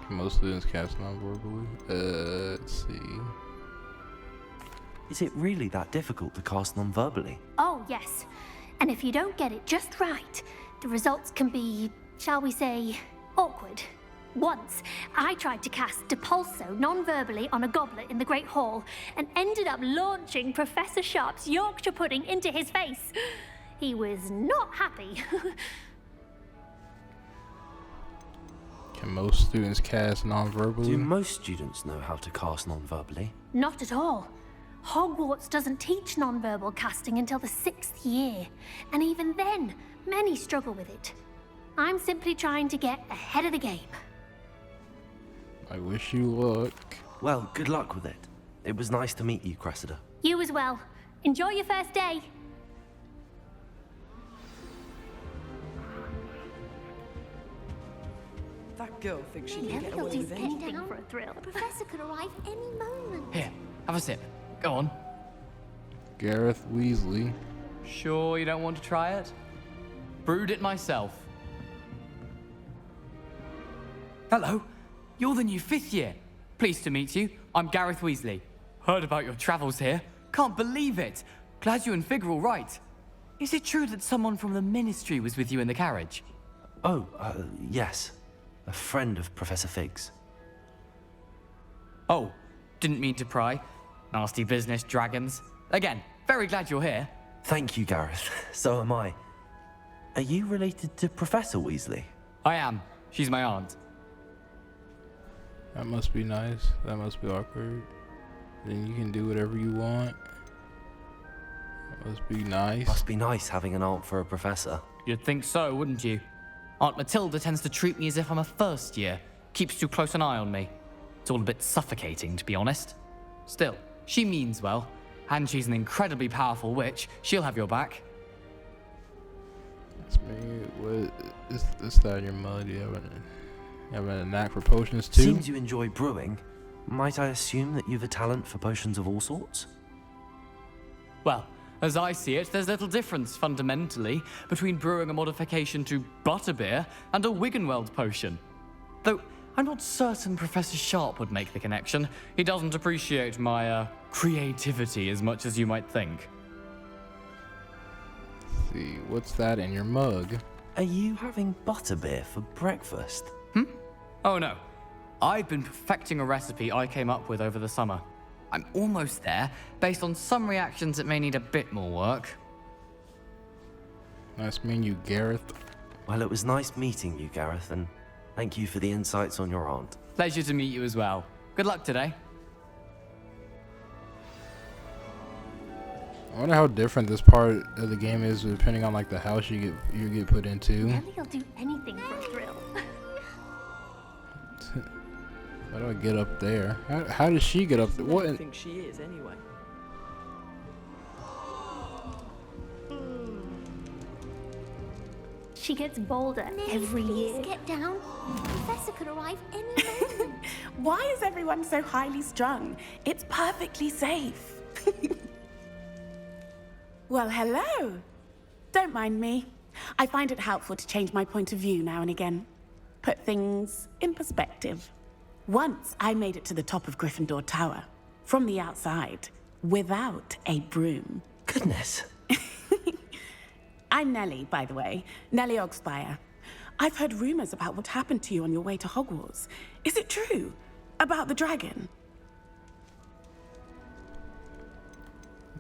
Most students cast nonverbally. Let's see. Is it really that difficult to cast non-verbally? Oh, yes. And if you don't get it just right, the results can be, shall we say, awkward. Once, I tried to cast Depulso non-verbally on a goblet in the Great Hall and ended up launching Professor Sharp's Yorkshire pudding into his face. He was not happy. Can most students cast non-verbally? Do most students know how to cast non-verbally? Not at all. Hogwarts doesn't teach non-verbal casting until the 6th year, and even then, many struggle with it. I'm simply trying to get ahead of the game. I wish you luck. Well, good luck with it. It was nice to meet you, Cressida. You as well. Enjoy your first day. That girl thinks she Yeah, can get they'll away do with anything. anything for a thrill. The professor could arrive any moment. Here, have a sip. Go on. Gareth Weasley. Sure you don't want to try it? Brewed it myself. Hello, you're the new 5th year. Pleased to meet you. I'm Gareth Weasley. Heard about your travels here. Can't believe it. Glad you and Fig are all right. Is it true that someone from the Ministry was with you in the carriage? Oh, yes. A friend of Professor Fig's. Oh, didn't mean to pry. Nasty business, dragons. Again, very glad you're here. Thank you, Gareth. So am I. Are you related to Professor Weasley? I am. She's my aunt. That must be nice. That must be awkward. Then you can do whatever you want. That must be nice. Must be nice having an aunt for a professor. You'd think so, wouldn't you? Aunt Matilda tends to treat me as if I'm a first year. Keeps too close an eye on me. It's all a bit suffocating, to be honest. Still, she means well. And she's an incredibly powerful witch. She'll have your back. That's me. What is that in your mug? Do you have a knack for potions too? Seems you enjoy brewing. Might I assume that you've a talent for potions of all sorts? Well, as I see it, there's little difference, fundamentally, between brewing a modification to butterbeer and a Wiggenweld potion. Though, I'm not certain Professor Sharp would make the connection. He doesn't appreciate my, creativity as much as you might think. Let's see, what's that in your mug? Are you having butterbeer for breakfast? Oh no. I've been perfecting a recipe I came up with over the summer. I'm almost there, based on some reactions that may need a bit more work. Nice meeting you, Gareth. Well, it was nice meeting you, Gareth, and thank you for the insights on your aunt. Pleasure to meet you as well. Good luck today. I wonder how different this part of the game is depending on like the house you get put into. Nelly'll do anything for a thrill. How do I get up there? How does she get up there? What? I think she is anyway. She gets bolder every Please year. get down. The professor could arrive any moment. Why is everyone so highly strung? It's perfectly safe. Well, hello. Don't mind me. I find it helpful to change my point of view now and again. Put things in perspective. Once I made it to the top of Gryffindor Tower, from the outside, without a broom. Goodness. I'm Nellie, by the way. Nellie Ogspire. I've heard rumors about what happened to you on your way to Hogwarts. Is it true? About the dragon?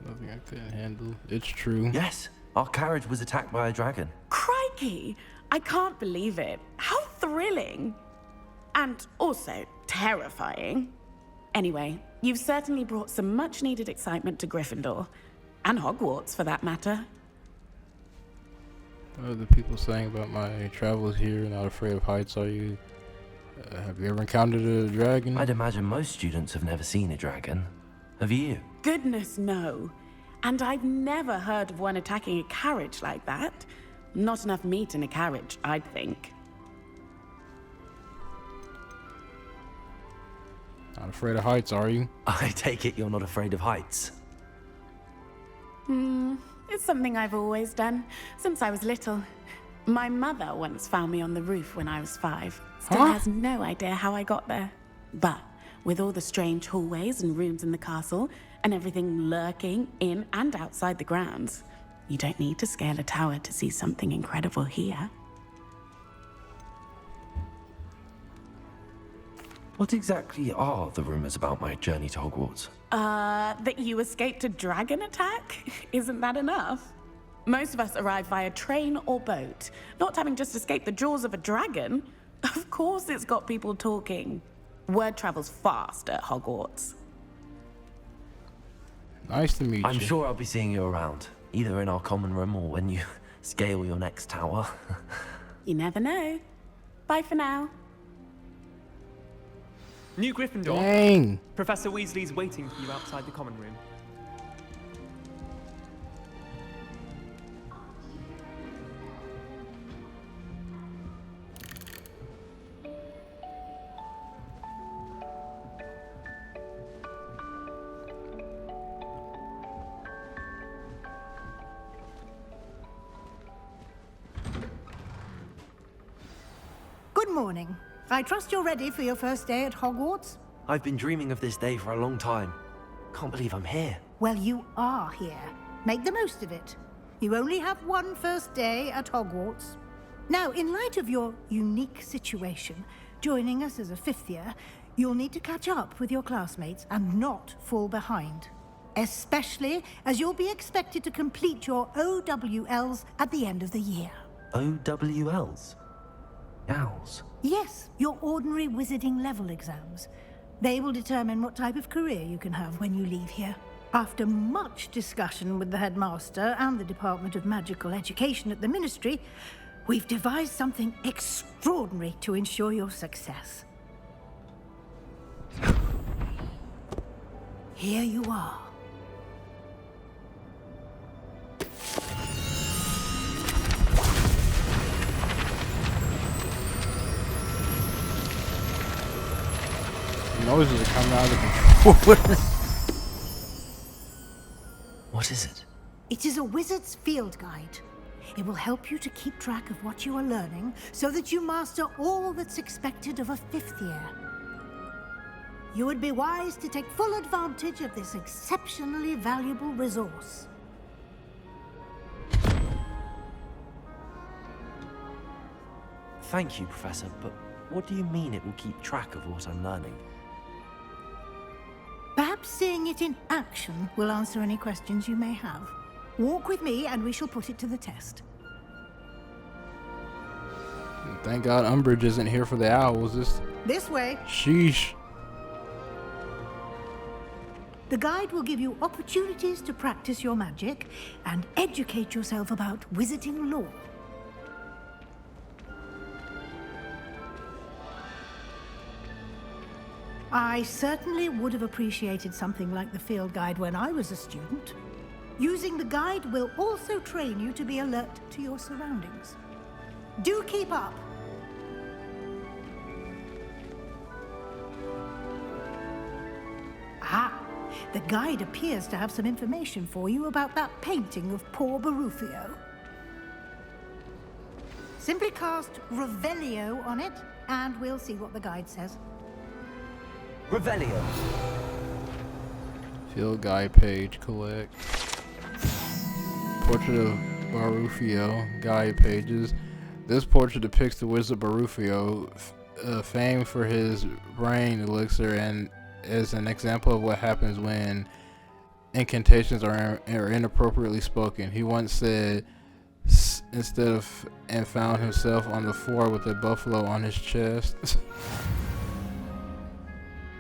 Nothing I couldn't handle. It's true. Yes, our carriage was attacked by a dragon. Crikey! I can't believe it. How thrilling! And also terrifying. Anyway, you've certainly brought some much-needed excitement to Gryffindor. And Hogwarts, for that matter. What are the people saying about my travels here? Not afraid of heights, are you? Have you ever encountered a dragon? I'd imagine most students have never seen a dragon. Have you? Goodness, no. And I've never heard of one attacking a carriage like that. Not enough meat in a carriage, I'd think. Not afraid of heights, are you? I take it you're not afraid of heights. It's something I've always done, since I was little. My mother once found me on the roof when I was 5. Still has no idea how I got there. But with all the strange hallways and rooms in the castle, and everything lurking in and outside the grounds, you don't need to scale a tower to see something incredible here. What exactly are the rumors about my journey to Hogwarts? That you escaped a dragon attack? Isn't that enough? Most of us arrive via train or boat, not having just escaped the jaws of a dragon. Of course it's got people talking. Word travels fast at Hogwarts. Nice to meet you. I'm sure I'll be seeing you around, either in our common room or when you scale your next tower. You never know. Bye for now. New Gryffindor. Dang. Professor Weasley's waiting for you outside the common room. Good morning. I trust you're ready for your first day at Hogwarts? I've been dreaming of this day for a long time. Can't believe I'm here. Well, you are here. Make the most of it. You only have one first day at Hogwarts. Now, in light of your unique situation, joining us as a fifth year, you'll need to catch up with your classmates and not fall behind. Especially as you'll be expected to complete your OWLs at the end of the year. OWLs? Owls? Yes, your ordinary wizarding level exams. They will determine what type of career you can have when you leave here. After much discussion with the headmaster and the Department of Magical Education at the Ministry, we've devised something extraordinary to ensure your success. Here you are. Noises are coming out of the controller. What is it? It is a wizard's field guide. It will help you to keep track of what you are learning so that you master all that's expected of a fifth year. You would be wise to take full advantage of this exceptionally valuable resource. Thank you, Professor, but what do you mean it will keep track of what I'm learning? Perhaps seeing it in action will answer any questions you may have. Walk with me and we shall put it to the test. Thank God Umbridge isn't here for the owls. This way. Sheesh. The guide will give you opportunities to practice your magic and educate yourself about wizarding lore. I certainly would have appreciated something like the field guide when I was a student. Using the guide will also train you to be alert to your surroundings. Do keep up. Ah, the guide appears to have some information for you about that painting of poor Barufio. Simply cast Revelio on it, and we'll see what the guide says. Revelio. Field guide page, collect. Portrait of Barufio, guide pages. This portrait depicts the wizard Barufio, famed for his brain elixir, and is an example of what happens when incantations are inappropriately spoken. He once said, instead of, and found himself on the floor with a buffalo on his chest.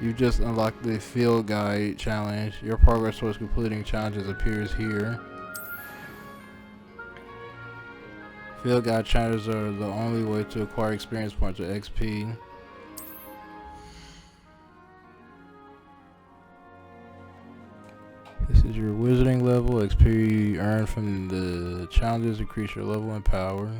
You just unlocked the field guide challenge. Your progress towards completing challenges appears here. Field guide challenges are the only way to acquire experience points or XP. This is your wizarding level. XP earned from the challenges increase your level and power.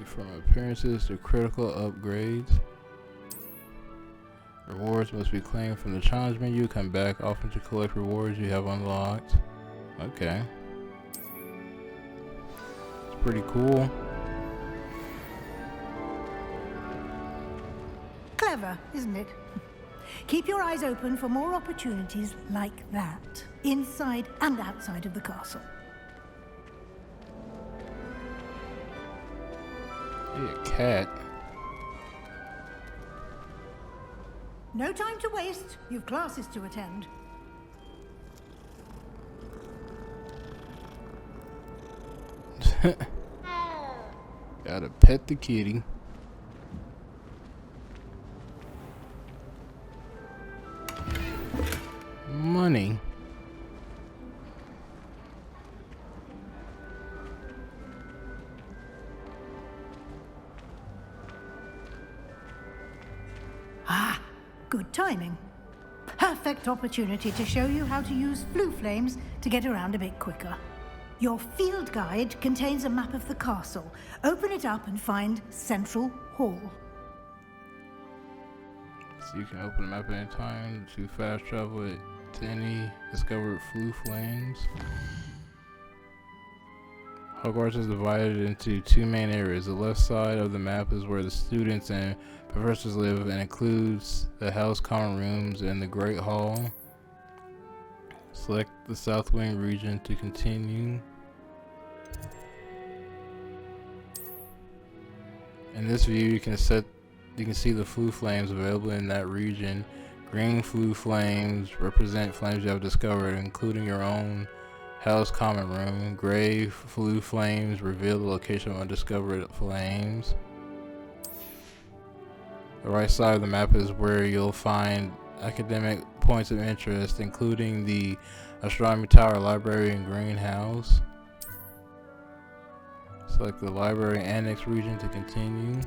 From appearances to critical upgrades. Rewards must be claimed from the challenge menu. Come back often to collect rewards you have unlocked. Okay. It's pretty cool. Clever, isn't it? Keep your eyes open for more opportunities like that, inside and outside of the castle. Hey, a cat. No time to waste. You've classes to attend. Gotta pet the kitty. Money. Ah, good timing. Perfect opportunity to show you how to use flue flames to get around a bit quicker. Your field guide contains a map of the castle. Open it up and find Central Hall. So you can open the map at any time to fast travel it to any discovered flue flames. Hogwarts is divided into two main areas. The left side of the map is where the students and professors live and includes the house common rooms and the Great Hall. Select the South Wing region to continue. In this view, you can see the flue flames available in that region. Green flue flames represent flames you have discovered, including your own house common room. Gray flue flames reveal the location of undiscovered flames. The right side of the map is where you'll find academic points of interest, including the astronomy tower, library, and greenhouse. Select the library annex region to continue.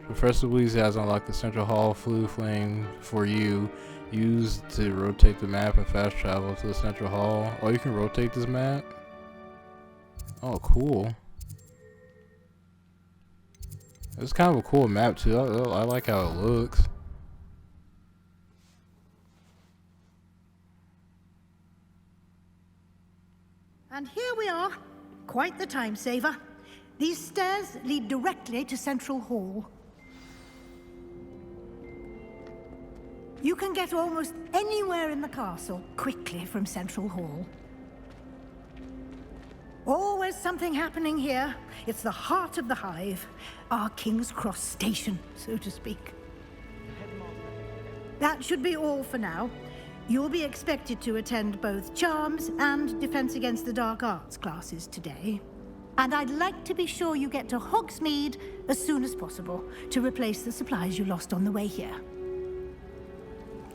Professor Weasley has unlocked the Central Hall flue flame for you. Use to rotate the map and fast travel to the Central Hall. Oh, you can rotate this map? Oh, cool. It's kind of a cool map too. I like how it looks. And here we are. Quite the time saver. These stairs lead directly to Central Hall. You can get almost anywhere in the castle quickly from Central Hall. Always something happening here. It's the heart of the hive, our King's Cross station, so to speak. That should be all for now. You'll be expected to attend both Charms and Defense Against the Dark Arts classes today. And I'd like to be sure you get to Hogsmeade as soon as possible to replace the supplies you lost on the way here.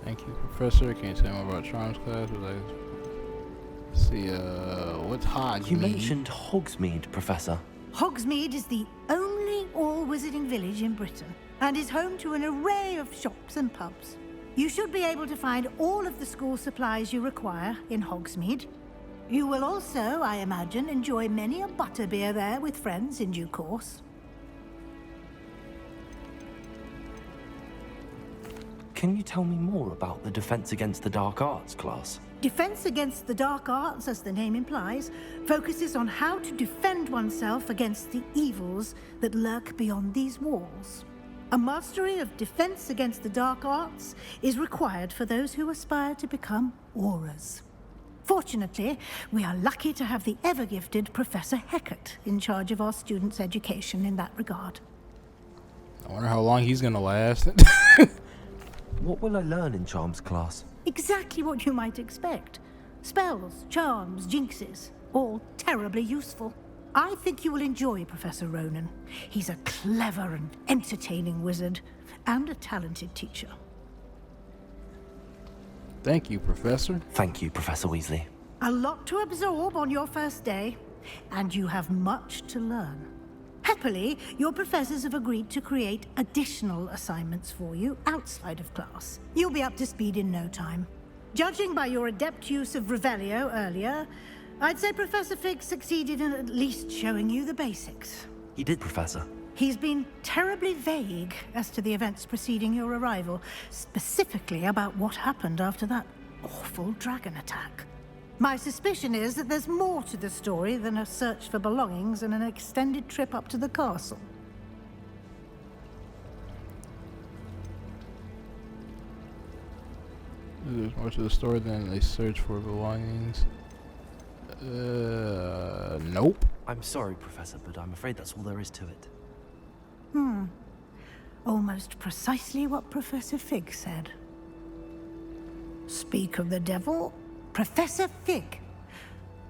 Thank you, Professor. Can you tell me more about Charms class? Let's see, what's Hogsmeade? You mentioned Hogsmeade, Professor. Hogsmeade is the only all-wizarding village in Britain and is home to an array of shops and pubs. You should be able to find all of the school supplies you require in Hogsmeade. You will also, I imagine, enjoy many a butterbeer there with friends in due course. Can you tell me more about the Defense Against the Dark Arts class? Defense Against the Dark Arts, as the name implies, focuses on how to defend oneself against the evils that lurk beyond these walls. A mastery of Defense Against the Dark Arts is required for those who aspire to become Aurors. Fortunately, we are lucky to have the ever-gifted Professor Hecat in charge of our students' education in that regard. I wonder how long he's gonna last. What will I learn in Charms class? Exactly what you might expect. Spells, charms, jinxes, all terribly useful. I think you will enjoy Professor Ronan. He's a clever and entertaining wizard, and a talented teacher. Thank you, Professor. Thank you, Professor Weasley. A lot to absorb on your first day, and you have much to learn. Happily, your professors have agreed to create additional assignments for you outside of class. You'll be up to speed in no time. Judging by your adept use of Revelio earlier, I'd say Professor Fig succeeded in at least showing you the basics. He did, Professor. He's been terribly vague as to the events preceding your arrival, specifically about what happened after that awful dragon attack. My suspicion is that there's more to the story than a search for belongings and an extended trip up to the castle. There's more to the story than a search for belongings. Nope. I'm sorry, Professor, but I'm afraid that's all there is to it. Almost precisely what Professor Fig said. Speak of the devil, Professor Fig.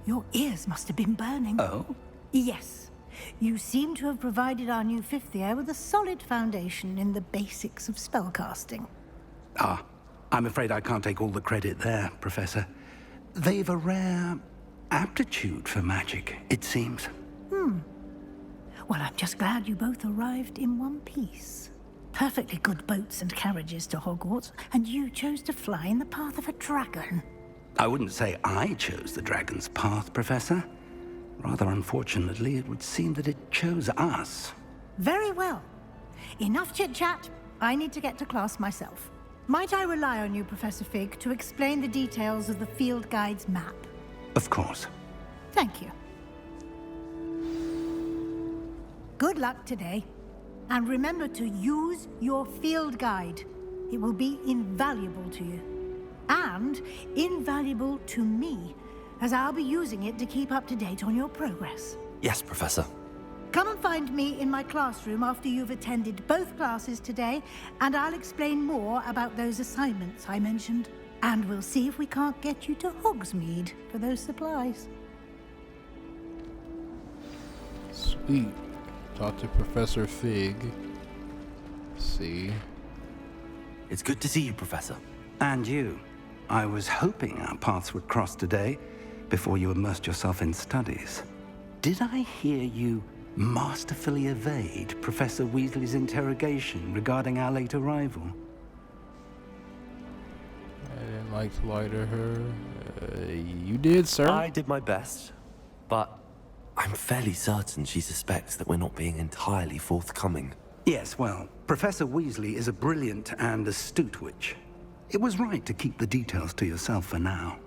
Your ears must have been burning. Oh? Yes. You seem to have provided our new fifth year with a solid foundation in the basics of spellcasting. Ah, I'm afraid I can't take all the credit there, Professor. They've a rare aptitude for magic, it seems. Well, I'm just glad you both arrived in one piece. Perfectly good boats and carriages to Hogwarts, and you chose to fly in the path of a dragon. I wouldn't say I chose the dragon's path, Professor. Rather unfortunately, it would seem that it chose us. Very well. Enough chit-chat. I need to get to class myself. Might I rely on you, Professor Fig, to explain the details of the field guide's map? Of course. Thank you. Good luck today. And remember to use your field guide. It will be invaluable to you. And invaluable to me, as I'll be using it to keep up to date on your progress. Yes, Professor. Come and find me in my classroom after you've attended both classes today, and I'll explain more about those assignments I mentioned. And we'll see if we can't get you to Hogsmeade for those supplies. Sweet. Talk to Professor Fig. See. It's good to see you, Professor. And you. I was hoping our paths would cross today, before you immersed yourself in studies. Did I hear you masterfully evade Professor Weasley's interrogation regarding our late arrival? I didn't like to lie to her. You did, sir. I did my best, but I'm fairly certain she suspects that we're not being entirely forthcoming. Yes, well, Professor Weasley is a brilliant and astute witch. It was right to keep the details to yourself for now.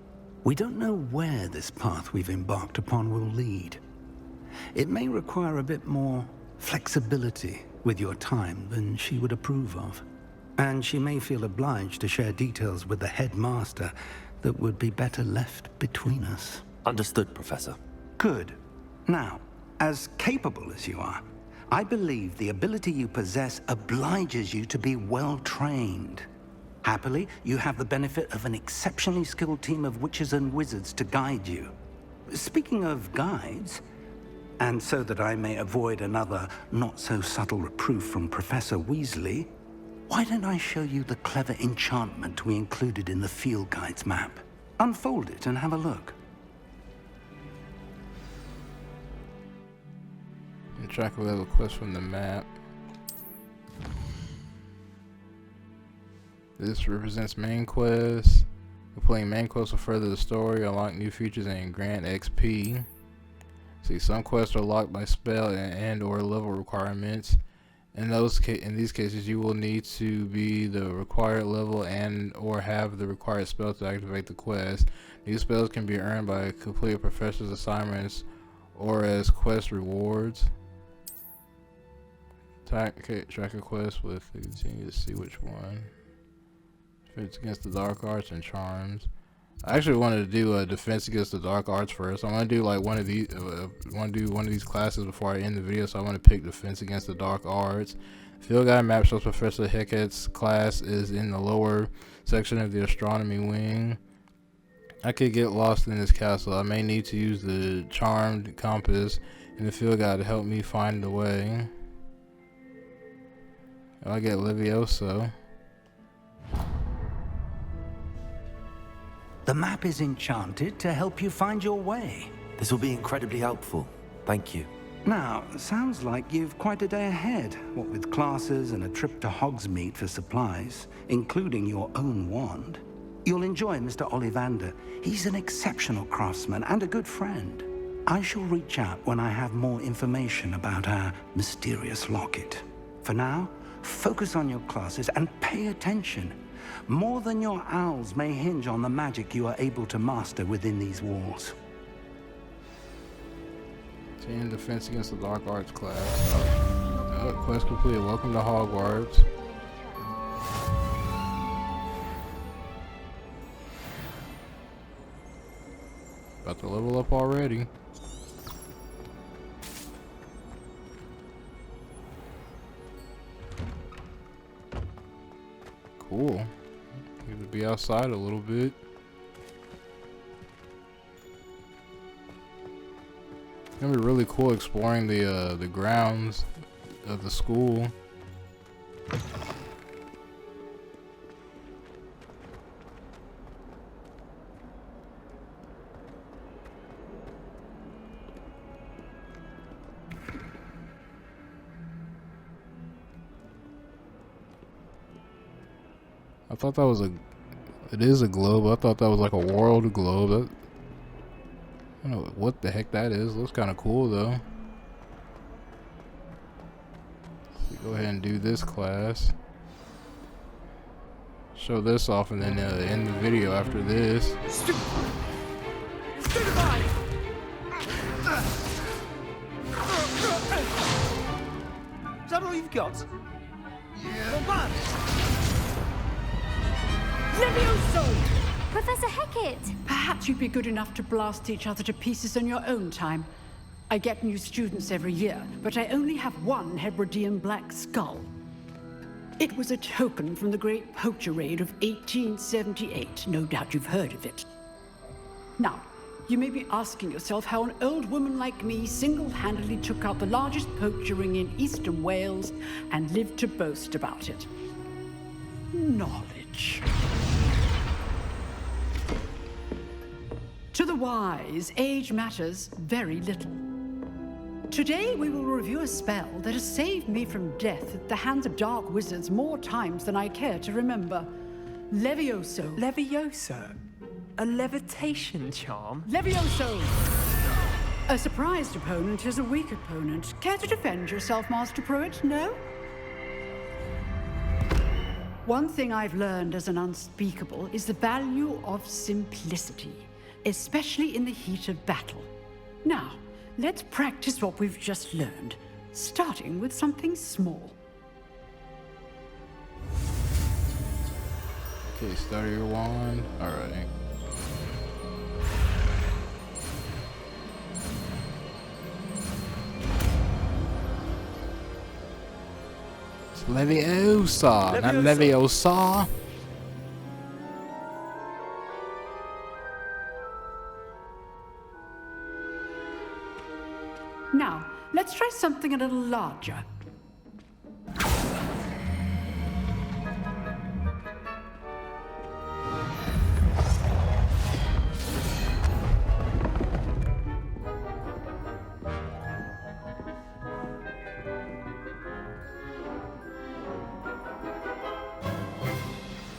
We don't know where this path we've embarked upon will lead. It may require a bit more flexibility with your time than she would approve of. And she may feel obliged to share details with the headmaster that would be better left between us. Understood, Professor. Good. Now, as capable as you are, I believe the ability you possess obliges you to be well-trained. Happily, you have the benefit of an exceptionally skilled team of witches and wizards to guide you. Speaking of guides, and so that I may avoid another not-so-subtle reproof from Professor Weasley, why don't I show you the clever enchantment we included in the field guide's map? Unfold it and have a look. And track a level quest from the map. This represents main quests. Completing main quests will further the story, unlock new features, and grant XP. See, some quests are locked by spell and/or level requirements. In these cases, you will need to be the required level and/or have the required spell to activate the quest. New spells can be earned by completing professor's assignments or as quest rewards. Track a quest with continue to see which one. Defense against the dark arts and charms. I actually wanted to do a defense against the dark arts first. I want to do like one of these classes before I end the video. So I want to pick defense against the dark arts. Field guide map shows Professor Hecat's class is in the lower section of the astronomy wing. I could get lost in this castle. I may need to use the charmed compass in the field guide to help me find the way. I get Levioso. The map is enchanted to help you find your way. This will be incredibly helpful. Thank you. Now, sounds like you've quite a day ahead, what with classes and a trip to Hogsmeade for supplies, including your own wand. You'll enjoy Mr. Ollivander. He's an exceptional craftsman and a good friend. I shall reach out when I have more information about our mysterious locket. For now, focus on your classes and pay attention. More than your owls may hinge on the magic you are able to master within these walls. 10 defense against the dark arts class. Quest completed. Welcome to Hogwarts. About to level up already. Cool. Need to be outside a little bit. It's gonna be really cool exploring the grounds of the school. I thought that was it is a globe. I thought that was like a world globe. I don't know what the heck that is. Looks kind of cool though. Let's go ahead and do this class. Show this off and then end the video after this. Is that all you've got? Yeah. Levioso! Professor Hecat! Perhaps you'd be good enough to blast each other to pieces on your own time. I get new students every year, but I only have one Hebridean black skull. It was a token from the Great Poacher Raid of 1878. No doubt you've heard of it. Now, you may be asking yourself how an old woman like me single-handedly took out the largest poacher ring in eastern Wales and lived to boast about it. Knowledge. To the wise, age matters very little. Today we will review a spell that has saved me from death at the hands of dark wizards more times than I care to remember. Levioso. Levioso? A levitation charm? Levioso! A surprised opponent is a weak opponent. Care to defend yourself, Master Pruitt? No? One thing I've learned as an unspeakable is the value of simplicity, especially in the heat of battle. Now, let's practice what we've just learned, starting with something small. Okay, start your wand. Alright. It's Leviosa, not Leviosa. Now, let's try something a little larger.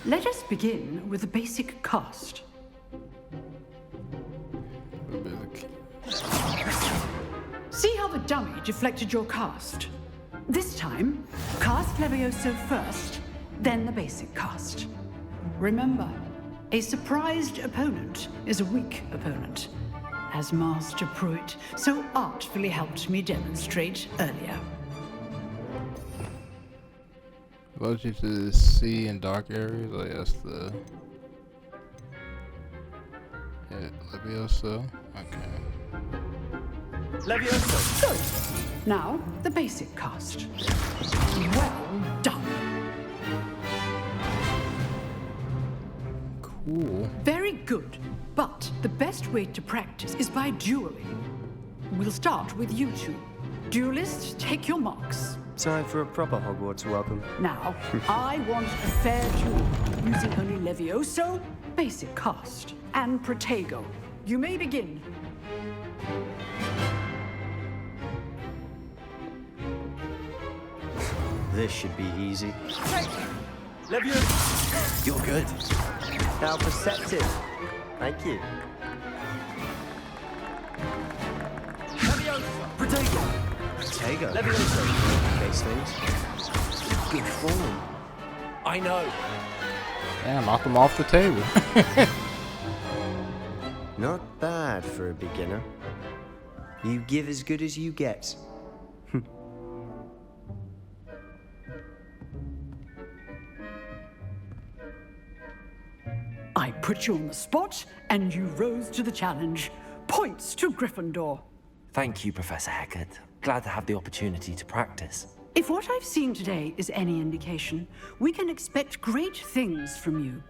Let us begin with the basic cast. See how the dummy deflected your cast? This time, cast Levioso first, then the basic cast. Remember, a surprised opponent is a weak opponent, as Master Pruitt so artfully helped me demonstrate earlier. Allows you to see in dark areas. I guess the Levioso. Okay. Levioso. Good. Now, the basic cast. Well done. Cool. Very good. But the best way to practice is by dueling. We'll start with you two. Duelists, take your marks. Time for a proper Hogwarts welcome. Now, I want a fair duel, using only Levioso, basic cast, and Protego. You may begin. This should be easy. Levioso! You're good. How perceptive. Thank you. Protego. Levioso. Case things. Good form. I know. Yeah, knocked him off the table. Not bad for a beginner. You give as good as you get. I put you on the spot, and you rose to the challenge. Points to Gryffindor. Thank you, Professor Hecat. Glad to have the opportunity to practice. If what I've seen today is any indication, we can expect great things from you.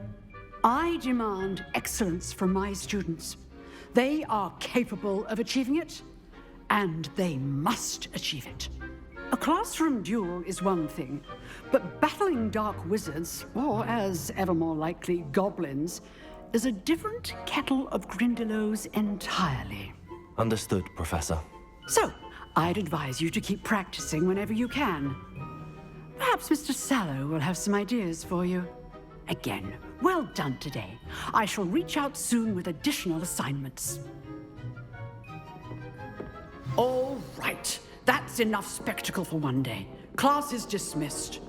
I demand excellence from my students. They are capable of achieving it, and they must achieve it. A classroom duel is one thing, but battling dark wizards, or as ever more likely, goblins, is a different kettle of Grindylows entirely. Understood, Professor. So, I'd advise you to keep practicing whenever you can. Perhaps Mr. Sallow will have some ideas for you. Again, well done today. I shall reach out soon with additional assignments. All right. That's enough spectacle for one day. Class is dismissed.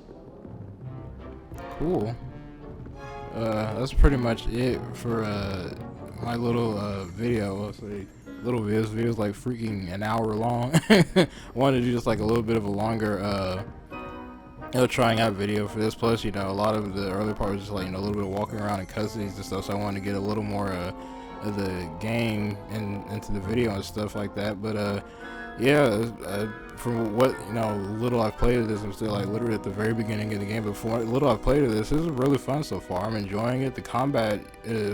Cool. That's pretty much it for my little video. Let's see. Little video's like freaking an hour long. I wanted to do just like a little bit of a longer trying out video for this. Plus, you know, a lot of the early part was just like, you know, a little bit of walking around and cutscenes and stuff, so I wanted to get a little more of the game and into the video and stuff like that. But yeah, from what, you know, little I've played of this, I'm still like literally at the very beginning of the game, but from what little I've played of this is really fun so far. I'm enjoying it. The combat,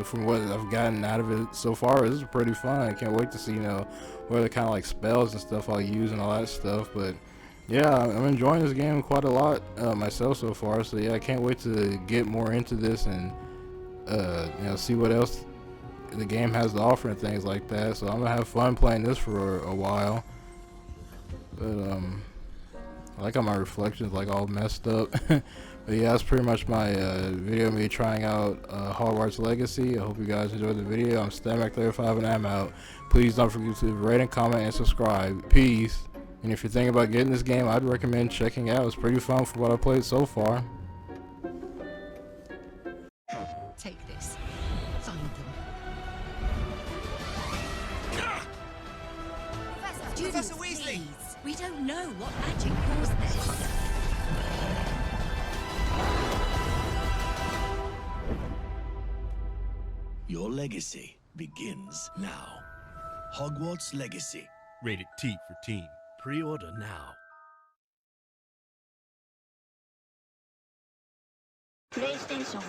from what I've gotten out of it so far, is pretty fun. I can't wait to see, you know, what other kind of like spells and stuff I'll use and all that stuff. But yeah, I'm enjoying this game quite a lot myself so far. So yeah, I can't wait to get more into this and you know, see what else the game has to offer and things like that. So I'm gonna have fun playing this for a while. But I like how my reflections like all messed up. But yeah, that's pretty much my video of me trying out Hogwarts Legacy. I hope you guys enjoyed the video. I'm StanMac35 and I'm out. Please don't forget to rate and comment and subscribe. Peace. And if you're thinking about getting this game, I'd recommend checking it out. It's pretty fun for what I played so far. Take this. Find them. Professor Weasley! Please. We don't know what magic caused this. Your legacy begins now. Hogwarts Legacy. Rated T for teen. Pre-order now. PlayStation